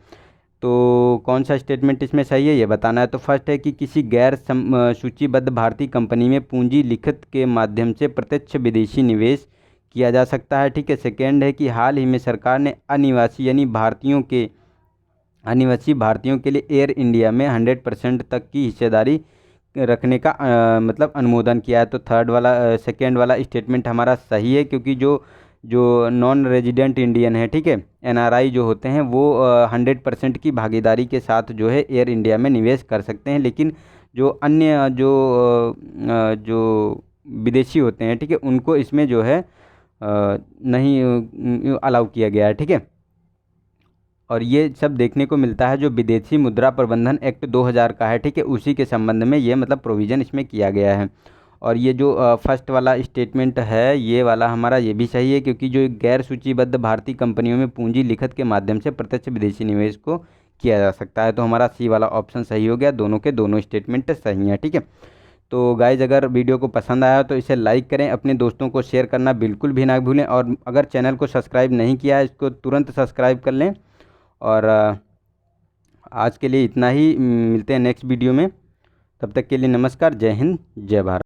तो कौन सा स्टेटमेंट इसमें सही है, ये बताना है। तो फर्स्ट है कि किसी गैर सूचीबद्ध भारतीय कंपनी में पूंजी लिखित के माध्यम से प्रत्यक्ष विदेशी निवेश किया जा सकता है, ठीक है। सेकेंड है कि हाल ही में सरकार ने अनिवासी भारतीयों के लिए एयर इंडिया में 100% तक की हिस्सेदारी रखने का मतलब अनुमोदन किया है। तो सेकेंड वाला स्टेटमेंट हमारा सही है, क्योंकि जो नॉन रेजिडेंट इंडियन है, ठीक है, एनआरआई जो होते हैं, वो 100% की भागीदारी के साथ जो है एयर इंडिया में निवेश कर सकते हैं। लेकिन जो अन्य जो विदेशी होते हैं, ठीक है, उनको इसमें जो है नहीं अलाउ किया गया है, ठीक है। और ये सब देखने को मिलता है जो विदेशी मुद्रा प्रबंधन एक्ट 2000 का है, ठीक है, उसी के संबंध में ये मतलब प्रोविज़न इसमें किया गया है। और ये जो फर्स्ट वाला स्टेटमेंट है, ये वाला हमारा ये भी सही है, क्योंकि जो गैर सूचीबद्ध भारतीय कंपनियों में पूंजी लिखित के माध्यम से प्रत्यक्ष विदेशी निवेश को किया जा सकता है। तो हमारा सी वाला ऑप्शन सही हो गया, दोनों के दोनों स्टेटमेंट सही हैं, ठीक है। तो गाइज अगर वीडियो को पसंद आया तो इसे लाइक करें, अपने दोस्तों को शेयर करना बिल्कुल भी ना भूलें, और अगर चैनल को सब्सक्राइब नहीं किया है इसको तुरंत सब्सक्राइब कर लें। और आज के लिए इतना ही, मिलते हैं नेक्स्ट वीडियो में। तब तक के लिए नमस्कार, जय हिंद, जय भारत।